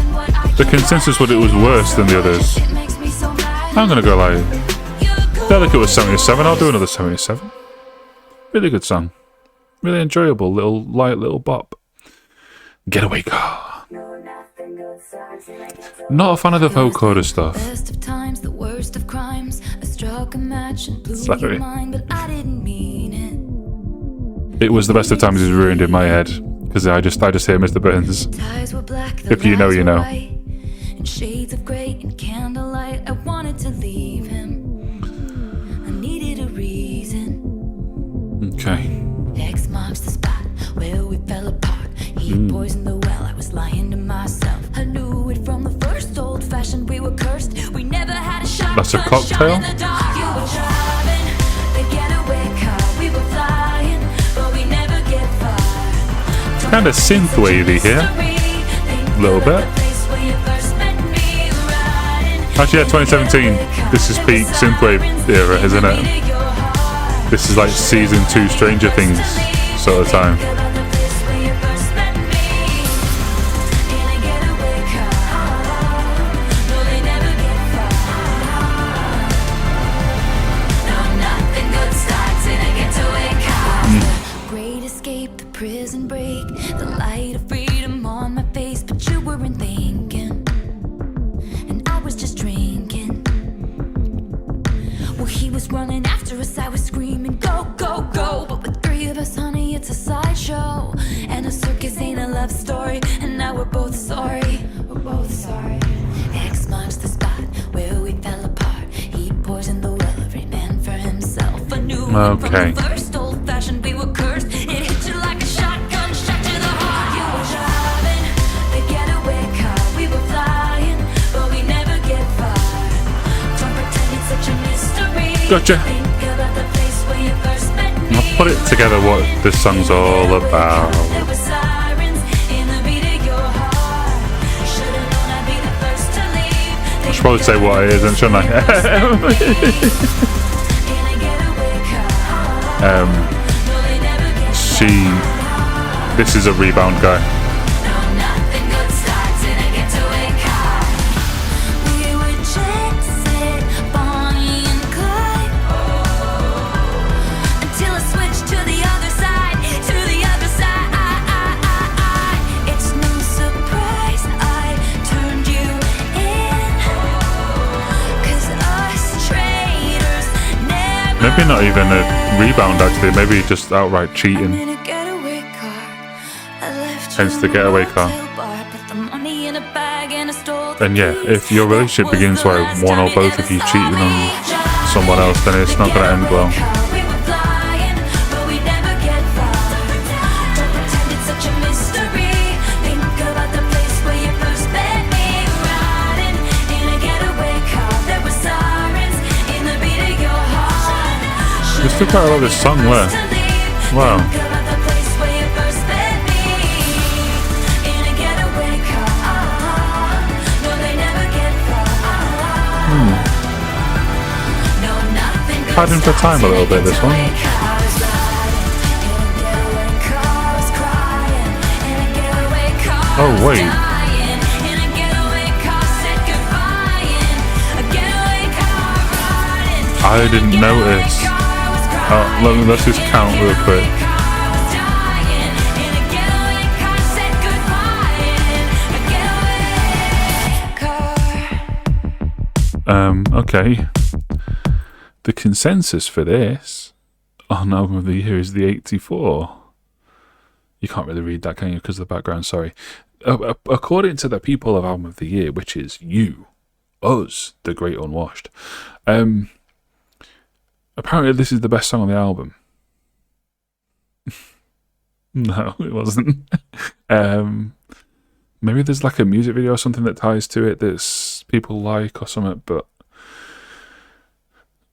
The consensus was it was worse than the others. It makes me so mad. I'm gonna go like, You're I think it was 77. I'll do another 77. Really good song. Really enjoyable light little bop. Getaway car. Not a fan of the vocoder stuff. Best of times, the worst of crimes. I struck a match and blew Sorry. your mind, but I didn't mean it. It was the best of times is ruined in my head because I just hear Mr. Burns. Ties were black, the If you know, lies you were know. white. In shades of grey and candlelight, I wanted to leave him. I needed a reason. Okay. X marks the spot where we fell apart. He poisoned the well, I was lying to myself. I knew it from the first old fashioned, we were cursed. We never had a shot. That's a cocktail? In the dark. You were driving the getaway car. We were flying, but we never get far. Kind of synth wavy here. Little bit. Actually, yeah, 2017. This is peak synthwave era, isn't it? This is like season 2 Stranger Things sort of time. Great escape, the prison break, the light of freedom on my face, but you weren't thinking, and I was just drinking. Well, he was running after us, I was screaming, go, go, go. But with 3 of us, honey, it's a sideshow, and a circus ain't a love story, and now we're both sorry. We're both sorry. X marks the spot where we fell apart. He poisoned the well, every man for himself. I knew it Okay. from the first old fashioned, we were cursed. It hit you like a shotgun shot to the heart. You were driving the getaway car. We were flying, but we never get far. Don't pretend it's such a mystery. Gotcha. Think about the place where you first met me. I'll put it together what this song's all about. There were sirens in the beat of your heart. Should've known I'd be the first to leave. I should probably say what it isn't, shouldn't I? In a getaway car. No, they never get This is a rebound guy. No, nothing good starts in a getaway car. We were jet set, Bonnie and Clyde. Until I switched to the other side, to the other side. It's no surprise I turned you in. 'Cause us traitors never. Maybe not even a rebound, actually. Maybe just outright I'm cheating. in a getaway car. I left Hence you the in a getaway car. motel bar, but the money in a bag and I stole the And yeah, keys. if your relationship That was begins the by last one or time both it of you ever cheating saw on me. someone else, then it's not going to end well. We were flying, but we never get far. Don't pretend it's such a mystery. Think about the place where you first met me. Riding in a getaway car. There were sirens in the beat of your heart. There's still quite a lot of this song there. Wow. Think about the place where you first met me. In a getaway car. No, they never get far. No, nothing goes Padding for time a little bit, this one. Oh, wait. I didn't notice. Oh, let's just count real quick. Okay. The consensus for this on Album of the Year is the 84. You can't really read that, can you? Because of the background, sorry. According to the people of Album of the Year, which is you, us, the Great Unwashed, apparently this is the best song on the album. No, it wasn't. Maybe there's like a music video or something that ties to it that's people like or something, but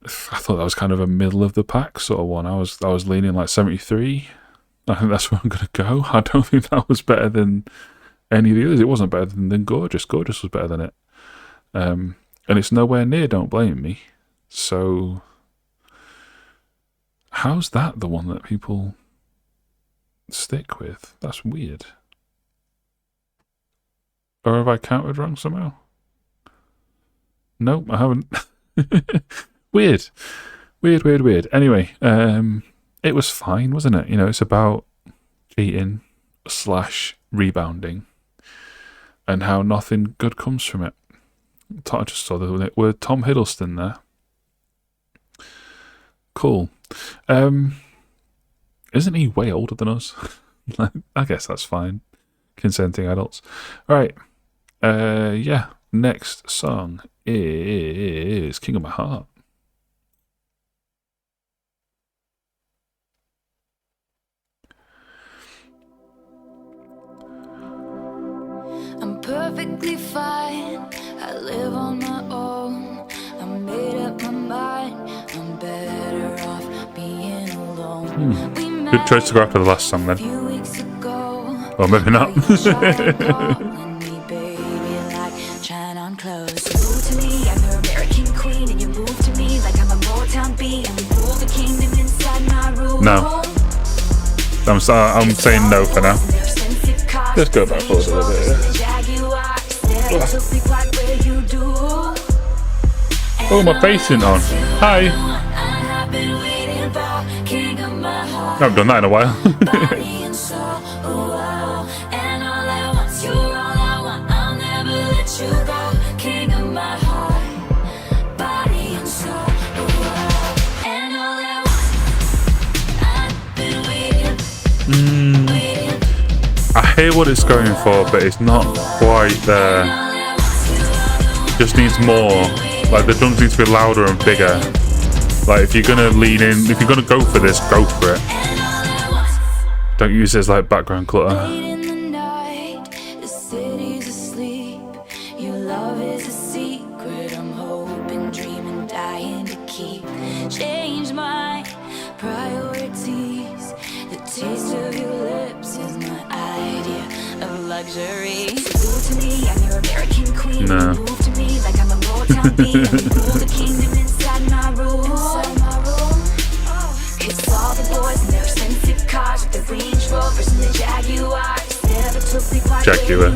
I thought that was kind of a middle of the pack sort of one. I was leaning like 73. I think that's where I'm going to go. I don't think that was better than any of the others. It wasn't better than Gorgeous. Gorgeous was better than it. And it's nowhere near Don't Blame Me. So how's that the one that people stick with? That's weird. Or have I counted wrong somehow? Nope, I haven't. Weird. Anyway, it was fine, wasn't it? You know, it's about cheating / rebounding and how nothing good comes from it. I just saw the word Tom Hiddleston there. Cool. Isn't he way older than us? I guess that's fine. Consenting adults. All right. Yeah. Next song is King of My Heart. I'm perfectly fine. I live on my own. I made up my mind. I'm better off being alone. Good choice to go after the last song then. Few weeks ago. Or maybe not. Calling me baby like trying on clothes. You move to me, I'm your American queen, and you move to me like I'm a Motown bee, and we rule the kingdom inside my room. No. I'm saying no for now. Let's go back forward a little bit. Oh, my face isn't on. Hi. I haven't done that in a while. I hear what it's going for, but it's not quite there. Just needs more. Like the drums need to be louder and bigger. Like if you're gonna lean in, if you're gonna go for this, go for it. Don't use this like background clutter. Late in the night, the city's asleep. Your love is a secret. I'm hoping, dreaming, dying to keep. Change my priorities. The taste of your lips is my idea of luxury. So to me, I'm your American queen. No. You move to me like I'm a Motown bee, and we rule the kingdom inside my room. It's all the boys in their expensive cars with the Range Rovers and the Jaguars. Never took me quite Jaguar.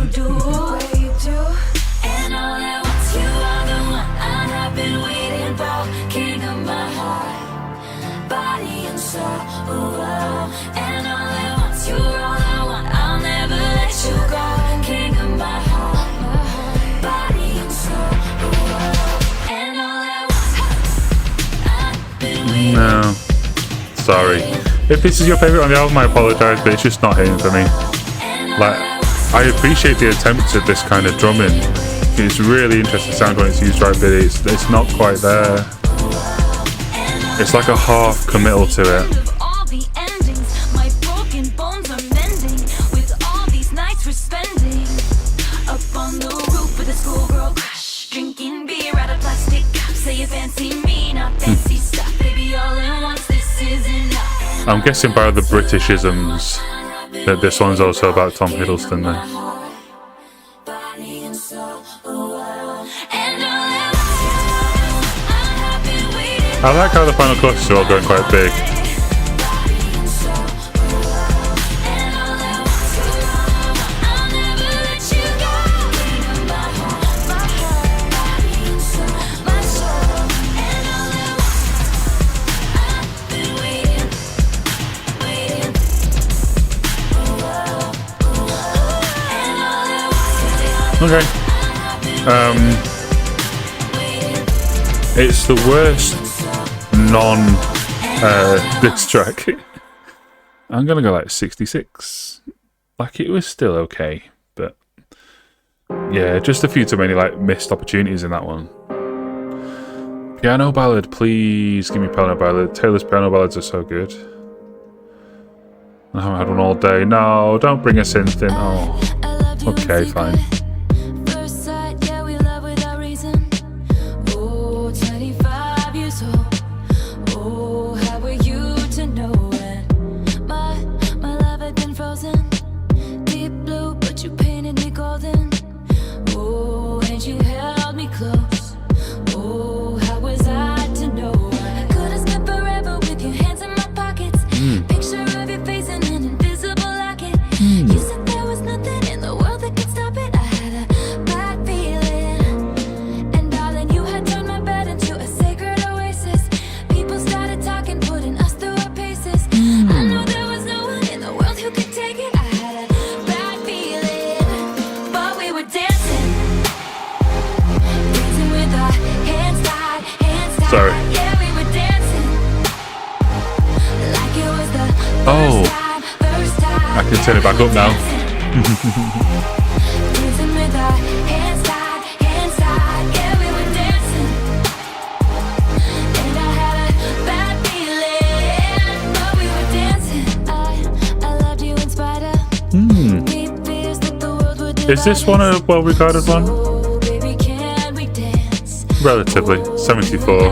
where you do. And all at once, you are the one I have been waiting for. King of my heart, body and soul. And all at once, you're all I want. I'll never let you go. King of my heart, body and soul. And all at once, I've been waiting. No. Sorry. If this is your favourite on the album, I apologise, but it's just not hitting for me. Like, I appreciate the attempt at this kind of drumming. It's really interesting sound when it's used right, but it's not quite there. It's like a half committal to it. All the endings, my broken bones are mending with all these nights we're spending up on the roof with a schoolgirl crush, drinking beer out of plastic cups. Say you fancy me, not fancy stuff, baby. All at once, this is enough. I'm guessing by the Britishisms that this one's also about Tom Hiddleston then. I like how the final choruses are all going quite big. Okay. It's the worst this track. I'm gonna go like 66. Like, it was still okay, but yeah, just a few too many like missed opportunities in that one. Piano ballad, please give me piano ballad. Taylor's piano ballads are so good. I haven't had one all day. No, don't bring a synth in. Oh, okay, fine. First sight, yeah, we love without reason. Oh, 25 years old. Oh, how were you to know it? My love had been frozen. Deep blue, but you painted me golden. Oh, and you held me close. Oh, how was I to know? I could have spent forever with your hands in my pockets. Picture of your face in an invisible locket. You said there was nothing in the world that could stop it. I had a bad feeling. And darling, you had turned my bed into a sacred oasis. People started talking, putting us through our paces. I knew there was no one in the world who could take it. I had a bad feeling, but we were dancing. Dancing with our hands tied, hands tied. Sorry. Yeah, we were dancing. Like it was the Oh, first time. I can turn it back up now. Dancing with our hands tied, hands tied. Yeah, we were dancing. And I had a bad feeling, but we were dancing. I loved you in spite of me fears that the world would Is this one a well-regarded one? Oh, baby, can we dance? Relatively. 74.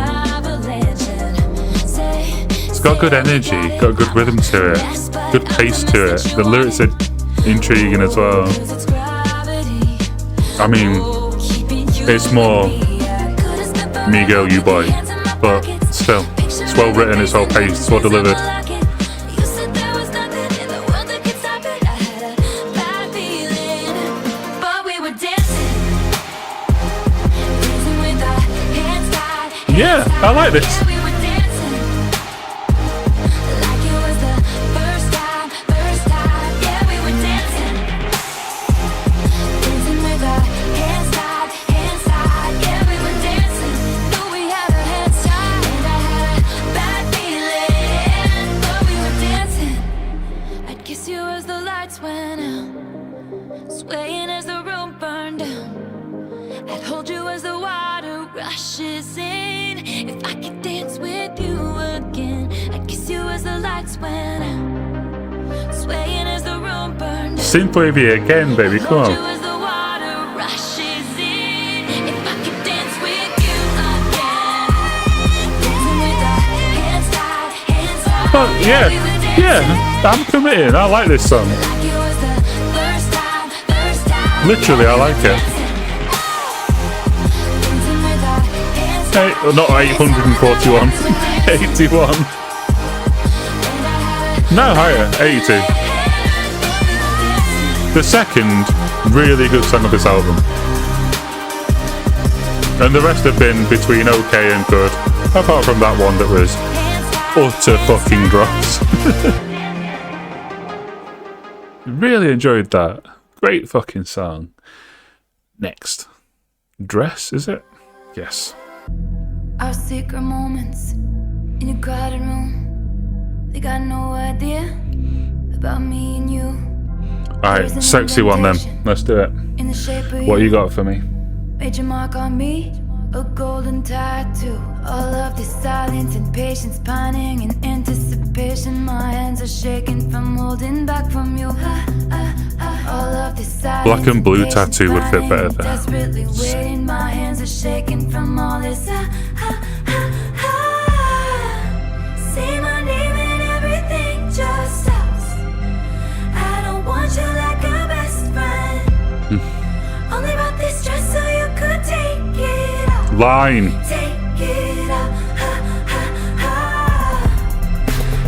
It's got good energy, got good rhythm to it, good pace to it. The lyrics are intriguing as well. I mean, it's more me girl, you boy, but still, it's well written, it's well paced, it's well delivered. Yeah, I like this. Swaying as the room burned down, I'd hold you as the water rushes in. If I could dance with you again, I'd kiss you as the lights went out. Swaying as the room burned down. Synthwavy again, baby, come Hold you on. as the water rushes in. If I could dance with you again, dancing with our hands tied, hands tied. But yeah, We were dancing. yeah, I'm committed. I like this song. Like it was the first time. Literally, I like it. Dancing with our hands tied. Hey, not 841, 81. No, higher, 82. The second really good song of this album. And the rest have been between okay and good, apart from that one that was utter fucking dross. Really enjoyed that. Great fucking song. Next. Dress, is it? Yes. Our secret moments in a crowded room. They got no idea about me and you. Alright, sexy one then. Let's do it. In the shape of What you got for me? Made your mark on me, a golden tattoo. All of this silence and patience, pining in anticipation. My hands are shaking from holding back from you. All of this silence Black and blue patience, tattoo would fit pining, better there. Desperately waiting, my hands are shaking from all this. Say my name and everything just stops. I don't want you like a best friend. Only wrote this just so you could take it out. Line. Take it out.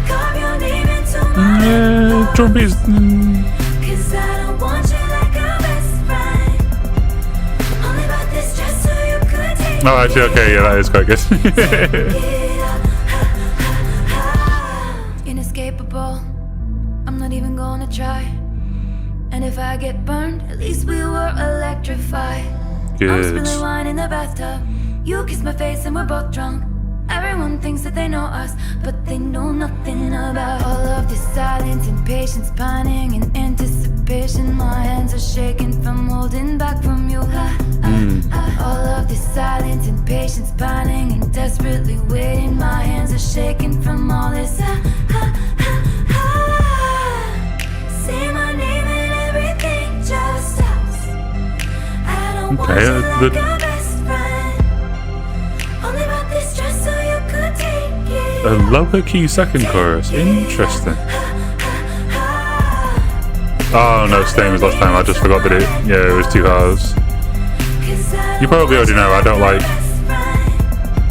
Carve your name into my Drum beats. Cause I don't want you like a best friend. Only wrote this just so you could take Oh, actually, okay, yeah, that is quite good. it out. Inescapable. I'm not even gonna try. And if I get burned, at least we were electrified. I'm Good. spilling wine in the bathtub. You kiss my face and we're both drunk. Everyone thinks that they know us, but they know nothing about all of this silence and patience, pining in anticipation. My hands are shaking from holding back from you. All of this silence and patience, pining and desperately waiting. My hands are shaking from all this. Say my name and everything just stops. I don't want Okay, you like the- a best friend. Only wrote this just so you could take it. A lower key second chorus. Interesting. Oh no, same as last time. I just forgot that it was 2 halves. You probably already know I don't like.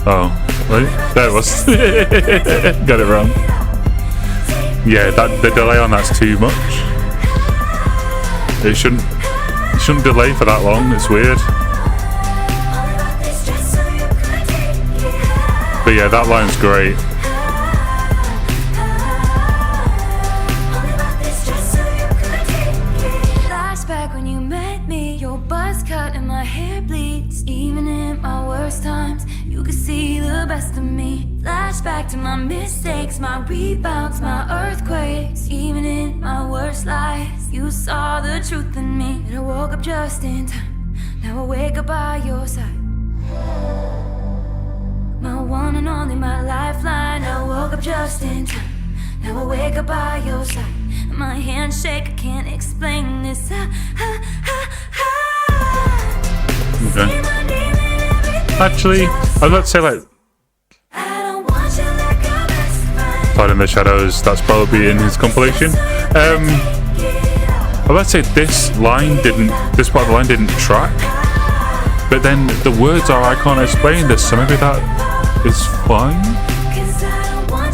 Oh, wait, there it was. Got it wrong. Yeah, the delay on that's too much. It shouldn't delay for that long. It's weird. But yeah, that line's great. Flashback when you met me, your buzz cut and my hair bleeds. Even in my worst times, you could see the best of me. Flashback to my mistakes, my rebounds, my earthquakes. Even in my worst lies, you saw the truth in me. And I woke up just in time. Now I wake up by your side. My one and only, my lifeline. I woke up just in time. Now I wake up by your side. My hands shake, I can't explain this. Okay. Actually, I was about to say like Part in the Shadows, that's probably in his compilation. I was about to say this part of the line didn't track. But then the words are I can't explain this, so maybe that is fine.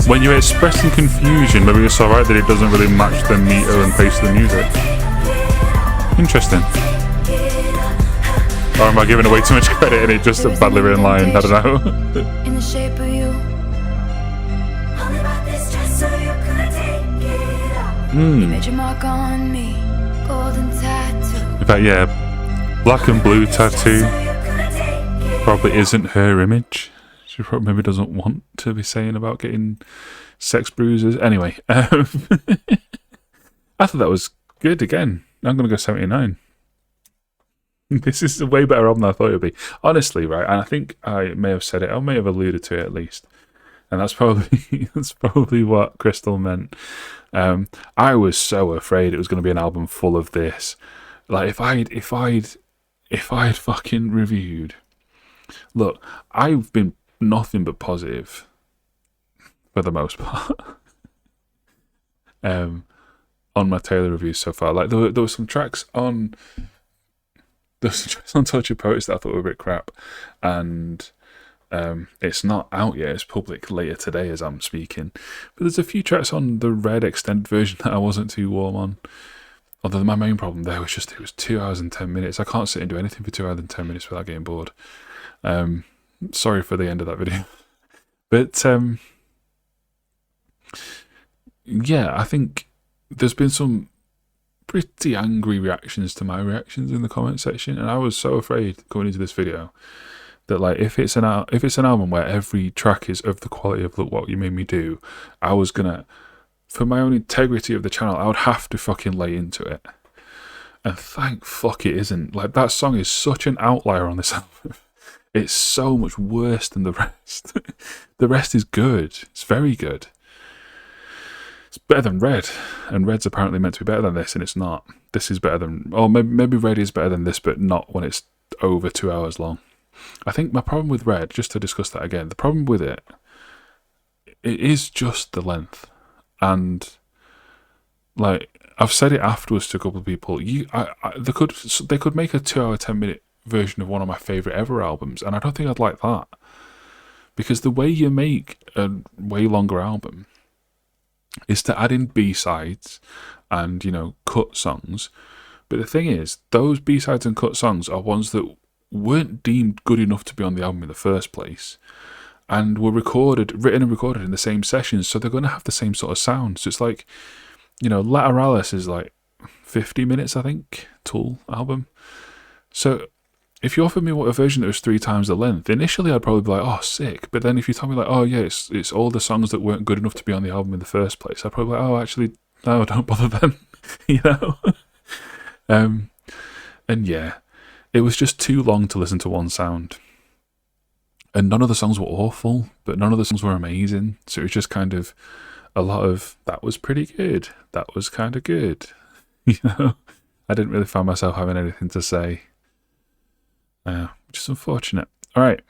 When you're expressing confusion, maybe it's alright that it doesn't really match the meter and pace of the music. Interesting. Or am I giving away too much credit and it just a badly written line? I don't know. In the shape of you. Only about this just so you could take it out. You made your mark on me. Golden tattoo. In fact, yeah, black and blue tattoo probably isn't her image. She probably maybe doesn't want to be saying about getting sex bruises. Anyway, I thought that was good again. I'm going to go 79. This is a way better album than I thought it would be. Honestly, right, and I think I may have said it, I may have alluded to it at least. And that's probably what Crystal meant. I was so afraid it was going to be an album full of this. Like if I'd fucking reviewed. Look, I've been nothing but positive for the most part on my Taylor reviews so far. Like there were some tracks on Touch of Poets that I thought were a bit crap, and it's not out yet. It's public later today as I'm speaking. But there's a few tracks on the Red extended version that I wasn't too warm on. Although my main problem there was just it was 2 hours and 10 minutes. I can't sit and do anything for 2 hours and 10 minutes without getting bored. Sorry for the end of that video. But yeah, I think there's been some pretty angry reactions to my reactions in the comment section, and I was so afraid going into this video that like if it's an album where every track is of the quality of Look What You Made Me Do, I was gonna, for my own integrity of the channel, I would have to fucking lay into it. And thank fuck it isn't. Like, that song is such an outlier on this album. It's so much worse than the rest. The rest is good. It's very good. It's better than Red, and Red's apparently meant to be better than this, and it's not. This is better than... Oh, maybe Red is better than this, but not when it's over 2 hours long. I think my problem with Red, just to discuss that again, the problem with it is just the length. And, like, I've said it afterwards to a couple of people. They could make a 2 hour, 10-minute version of one of my favourite ever albums, and I don't think I'd like that. Because the way you make a way longer album is to add in B-sides and, you know, cut songs. But the thing is, those B-sides and cut songs are ones that weren't deemed good enough to be on the album in the first place, and were written and recorded in the same sessions, so they're going to have the same sort of sound. So it's like, you know, Lateralis is like 50 minutes, I think, Tool album. So if you offered me a version that was 3 times the length, initially I'd probably be like, oh, sick. But then if you told me like, oh yeah, it's all the songs that weren't good enough to be on the album in the first place, I'd probably be like, oh, actually, no, don't bother then. You know? And yeah, it was just too long to listen to one sound. And none of the songs were awful, but none of the songs were amazing. So it was just kind of a lot of, that was pretty good. That was kind of good. You know? I didn't really find myself having anything to say. Which is unfortunate. Alright.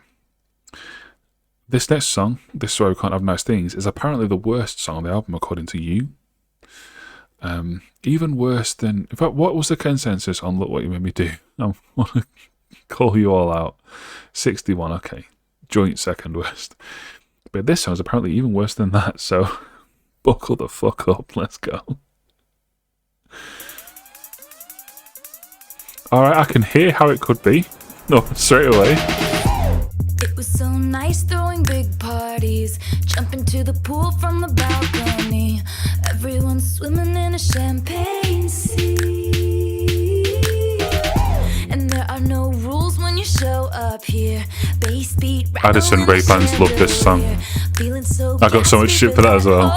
This next song, This Is Why We Can't Have Nice Things, is apparently the worst song on the album, according to you. Even worse than... In fact, what was the consensus on Look What You Made Me Do? I want to call you all out. 61, okay. Joint second worst. But this song is apparently even worse than that, so buckle the fuck up. Let's go. Alright, I can hear how it could be. No, straight away. It was so nice throwing big parties, jumping to the pool from the balcony. Everyone swimming in a champagne sea. And there are no rules when you show up here. Bass beat, Addison Rae fans love this song. I got so much shit for that as well.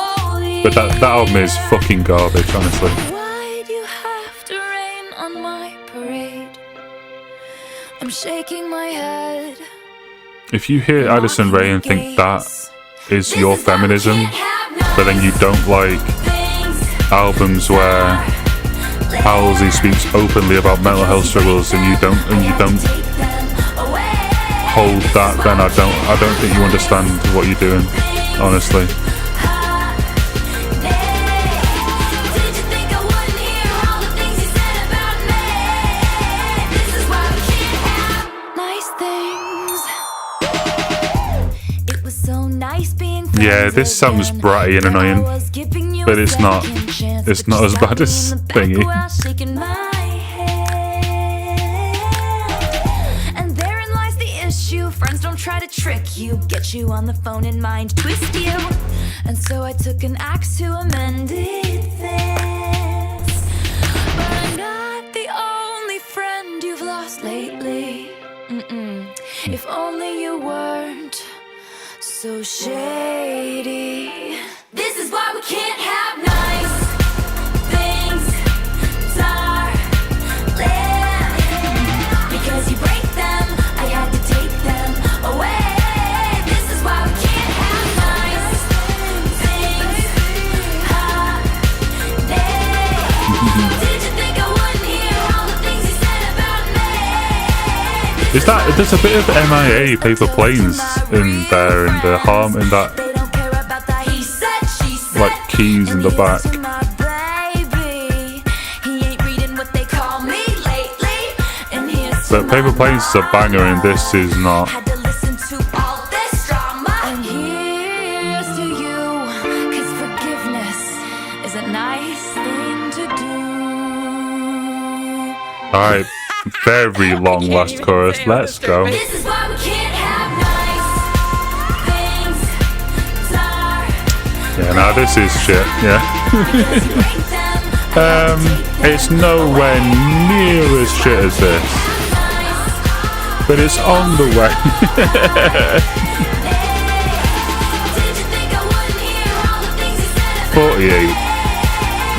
But that album is fucking garbage, honestly. Why'd you have to rain on my parade? I'm shaking my head. If you hear Addison Rae and think that is your feminism, but then you don't like albums where Halsey speaks openly about mental health struggles, and you don't hold that, then I don't think you understand what you're doing, honestly. Yeah, this song's bratty and annoying, but it's not as bad as Thingy. And therein lies the issue. Friends don't try to trick you, get you on the phone and mind twist you. And so I took an axe to amend it this. But I'm not the only friend you've lost lately. If only you weren't so shady. This is why we can't have nice things, darling. Because you break them, I had to take them away. This is why we can't have nice things, honey. Did you think I wouldn't hear all the things you said about me? There's a bit of MIA Paper Planes in there, in the harm, in that, like, keys in the back. But Paper Planes is a banger and this is not. Alright, very long last chorus, let's go. Yeah, now this is shit, yeah. It's nowhere near as shit as this, but it's on the way. 48.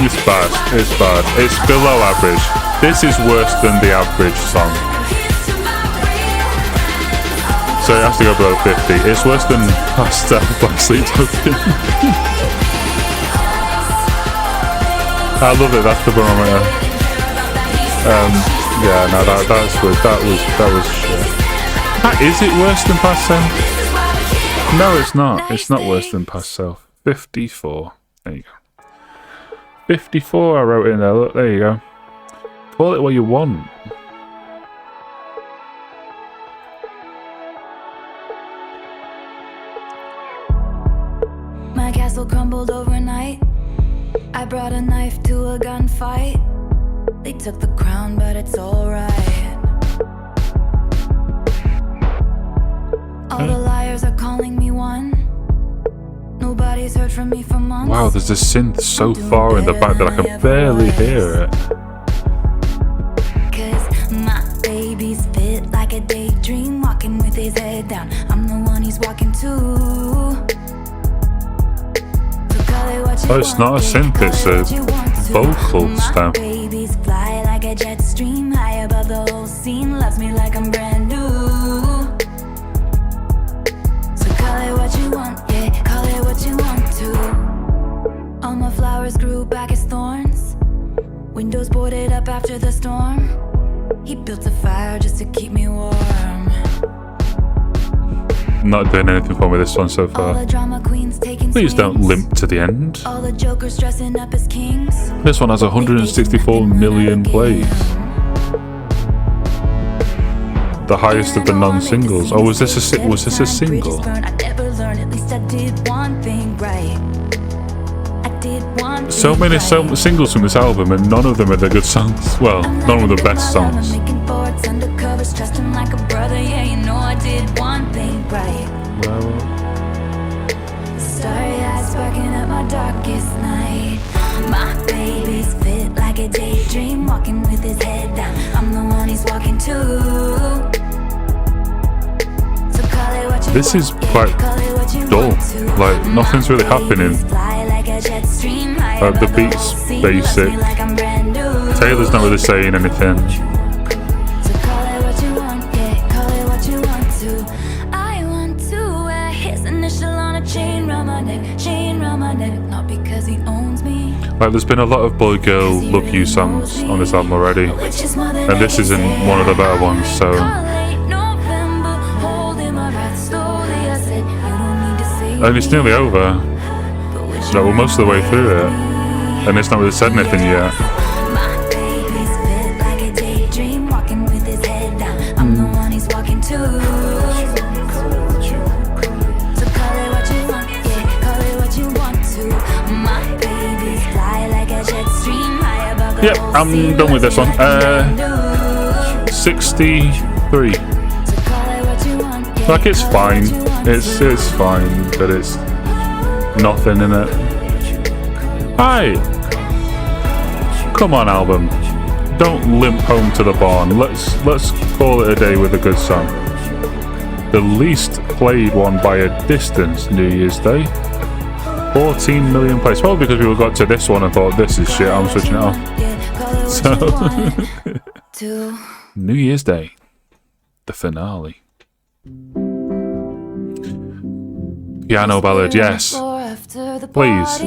It's bad, it's below average. This is worse than the average song. So it has to go below 50. It's worse than Pastel by Sleep Token. I love it. That's the barometer. Yeah, no, that's good. That was shit. Is it worse than Pastel? No, it's not. It's not worse than Pastel. 54. There you go. 54. I wrote in there. Look, there you go. Call it what you want. My castle crumbled overnight. I brought a knife to a gunfight. They took the crown, but it's alright. All the liars are calling me one. Nobody's heard from me for months. Wow, there's a synth so far in the back that I can barely hear it. Cause my baby's fit like a daydream, walking with his head down. I'm the one he's walking to. Oh, it's not a synth, it's a vocal stamp. Babies fly like a jet stream, high above the whole scene, loves me like I'm brand new. So call it what you want, yeah, call it what you want to. All my flowers grew back as thorns, windows boarded up after the storm. He built a fire just to keep me warm. Not doing anything for me this one so far. Please don't limp to the end. All the jokers dressing up as kings. This one has 164 million plays. The highest of the non-singles. Oh, was this a single? So many singles from this album, and none of them are the good songs. Well, none of the best songs. Starry eyes sparking up my darkest night. My baby's fit like a daydream, walking with his head down. I'm the one he's walking to. So call it what you this is quite dull. Like, nothing's really happening. The beat's basic. Taylor's not really saying anything. Like, there's been a lot of boy-girl love you songs on this album already, and this isn't one of the better ones, so... And it's nearly over. No, we're most of the way through it, and it's not really said anything yet. Yep, I'm done with this one. 63. Like, it's fine. It's fine, but it's nothing in it. Hi! Come on, album. Don't limp home to the barn. Let's call it a day with a good song. The least played one by a distance, New Year's Day. 14 million plays. Probably because we got to this one and thought, this is shit, I'm switching it off. So, New Year's Day, the finale. Piano ballad, yes. Please.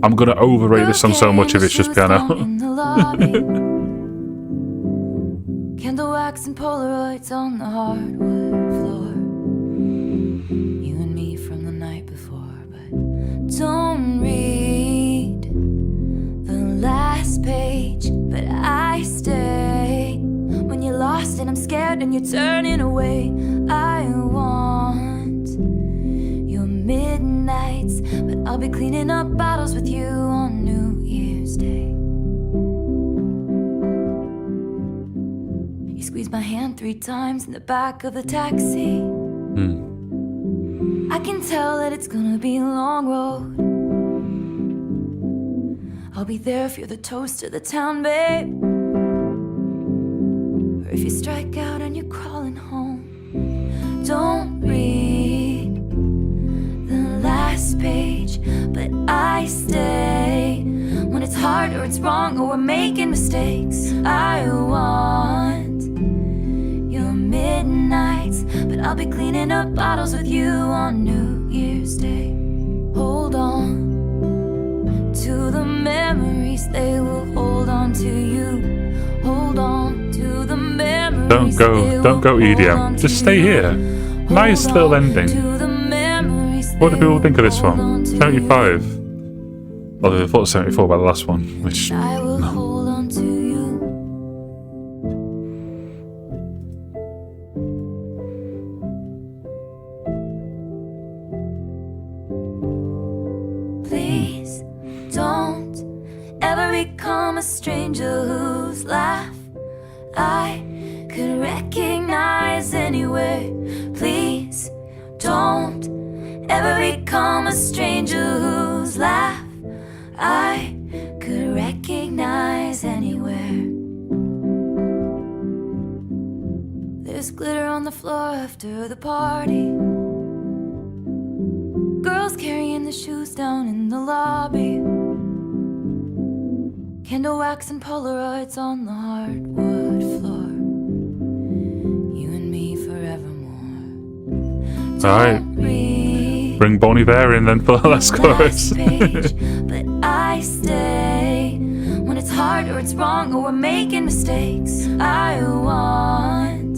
I'm gonna overrate this song so much if it's just piano. Candle wax and Polaroids on the hardwood floor. You and me from the night before, but don't read the last page, but I stay. When you're lost and I'm scared and you're turning away, I want your midnights, but I'll be cleaning up bottles with you on New Year's Day. You squeeze my hand 3 times in the back of the taxi. I can tell that it's gonna be a long road. I'll be there if you're the toast of the town, babe. Or if you strike out and you're crawling home. Don't read the last page, but I stay. When it's hard or it's wrong or we're making mistakes. I want your midnights, but I'll be cleaning up bottles with you on New Year's Day. Hold on to the memories, they will hold on to you. Hold on to the memories. Don't go EDM. Just stay here. Nice little ending. What do people think of this one? 75. Although they thought 74 by the last one, which I will no. hold on to you. Please don't ever become a stranger whose laugh I could recognize anywhere. Please don't ever become a stranger whose laugh I could recognize anywhere. There's glitter on the floor after the party. Girls carrying the shoes down in the lobby. Candle wax and Polaroids on the hardwood floor. You and me forevermore. Alright. Bring Bon Iver in then for the last chorus. But I stay when it's hard or it's wrong or we're making mistakes. I want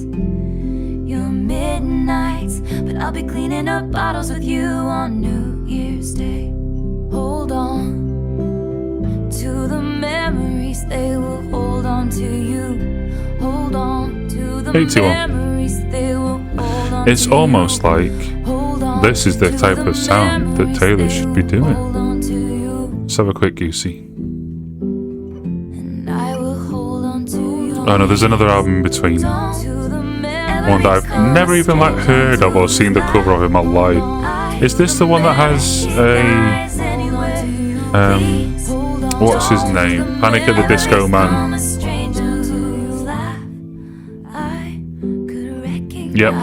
your midnights, but I'll be cleaning up bottles with you on New Year's Day. Hold on to the memories, they will hold on to you. Hold on to the 81. memories, they will hold on It's to you. almost like this is the type of sound that Taylor should be doing. Let's have a quick goosey. Oh no, there's another album in between. One that I've never even heard of or seen the cover of in my life. Is this the one that has a what's his name? Panic at the Disco Man. Yep.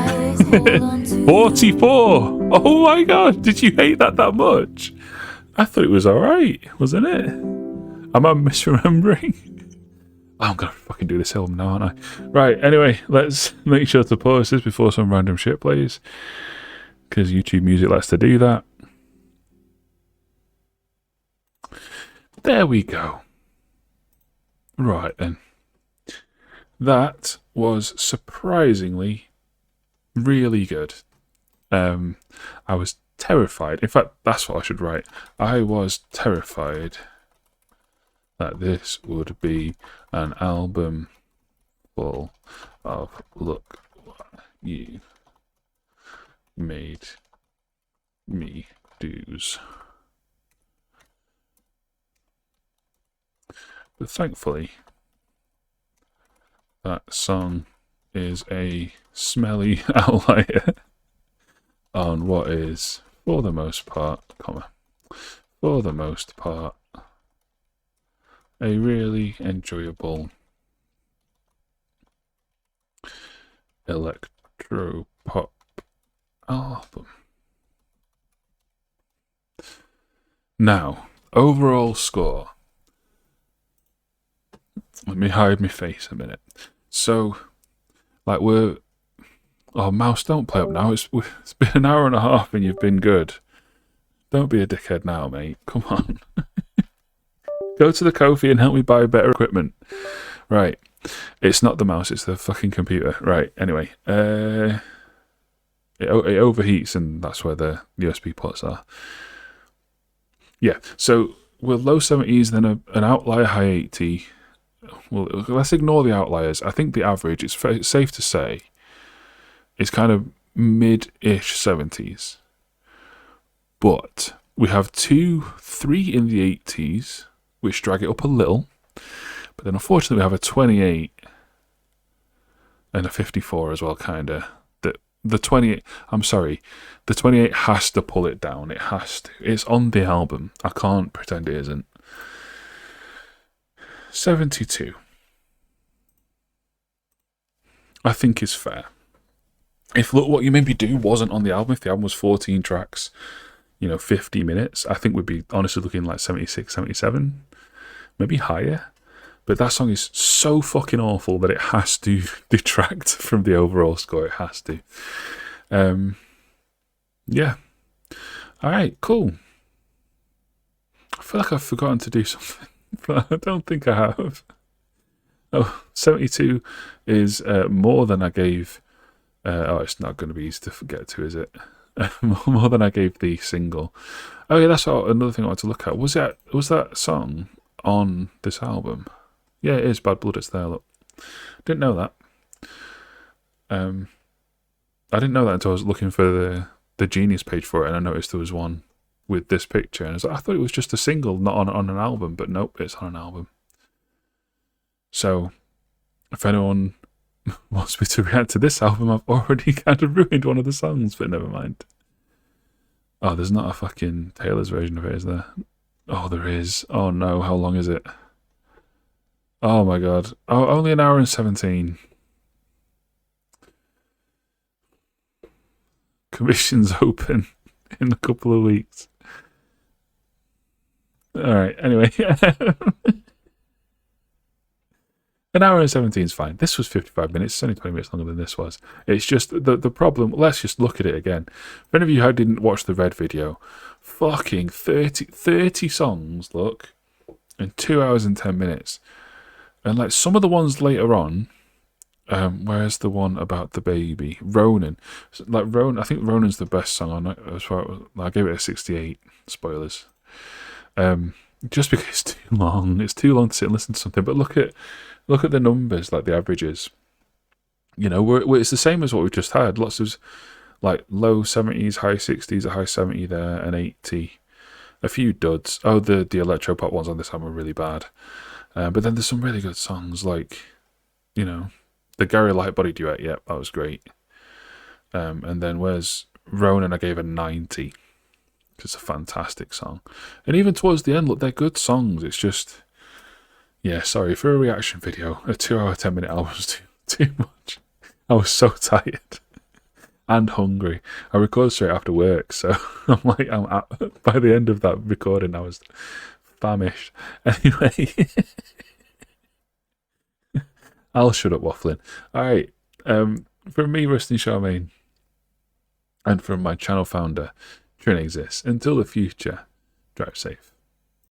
44! Oh my god, did you hate that much? I thought it was alright, wasn't it? Am I misremembering? Oh, I'm gonna fucking do this album now, aren't I? Right, anyway, let's make sure to pause this before some random shit plays. Because YouTube Music likes to do that. There we go. Right then. That was surprisingly really good. I was terrified. In fact, that's what I should write. I was terrified that this would be an album full of look what you made me do's. But thankfully, that song is a smelly outlier on what is, for the most part, a really enjoyable electro pop album. Now, overall score. Let me hide my face a minute. So, like Mouse, don't play up now. It's been an hour and a half and you've been good. Don't be a dickhead now, mate. Come on. Go to the Ko-fi and help me buy better equipment. Right. It's not the mouse, it's the fucking computer. Right, anyway. It overheats and that's where the USB ports are. Yeah, so we're low 70s, then an outlier high 80. Well, let's ignore the outliers. I think the average, it's safe to say, is kind of mid-ish 70s. But we have 3 in the 80s, which drag it up a little. But then unfortunately we have a 28 and a 54 as well, kinda. The 28, the 28 has to pull it down. It has to. It's on the album. I can't pretend it isn't. 72. I think is fair. If Look What You Made Me Do wasn't on the album, if the album was 14 tracks, 50 minutes, I think we'd be honestly looking like 76, 77. maybe higher. But that song is so fucking awful that it has to detract from the overall score. It has to. Yeah. All right, cool. I feel like I've forgotten to do something, but I don't think I have. Oh, 72 is more than I gave. It's not going to be easy to get to, is it? More than I gave the single. Oh yeah, that's another thing I wanted to look at. Was that song on this album? Yeah, it is. Bad Blood. It's there. Look, didn't know that. I didn't know that until I was looking for the Genius page for it, and I noticed there was one with this picture, and I thought it was just a single, not on an album. But nope, it's on an album. So, if anyone wants me to react to this album, I've already kind of ruined one of the songs, but never mind. Oh, there's not a fucking Taylor's version of it, is there? Oh, there is. Oh no, how long is it? Oh my god. Oh, only an hour and 17. Commission's open in a couple of weeks. Alright, anyway. An hour and 17 is fine. This was 55 minutes. It's only 20 minutes longer than this was. It's just the problem. Let's just look at it again. For any of you who didn't watch the Red video, fucking 30 songs, look, in 2 hours and 10 minutes. And like some of the ones later on, where's the one about the baby? Ronan. Like Ronan, I think Ronan's the best song on it. As far as, I gave it a 68. Spoilers. Just because it's too long. It's too long to sit and listen to something. But look at the numbers, like the averages. You know, it's the same as what we've just had. Lots of like low 70s, high 60s, a high 70 there, and 80. A few duds. Oh, the electropop ones on this album are really bad. But then there's some really good songs, like, you know, the Gary Lightbody duet. Yep, that was great. And then where's Ronan? I gave a 90. It's a fantastic song. And even towards the end, look, they're good songs. It's just, yeah, sorry, for a reaction video, a 2 hour, 10 minute album was too much. I was so tired and hungry. I recorded straight after work, so by the end of that recording, I was famished. Anyway, I'll shut up waffling. All right, from me, Rustin Charmaine, and from my channel founder, Trin Exists. Until the future, drive safe.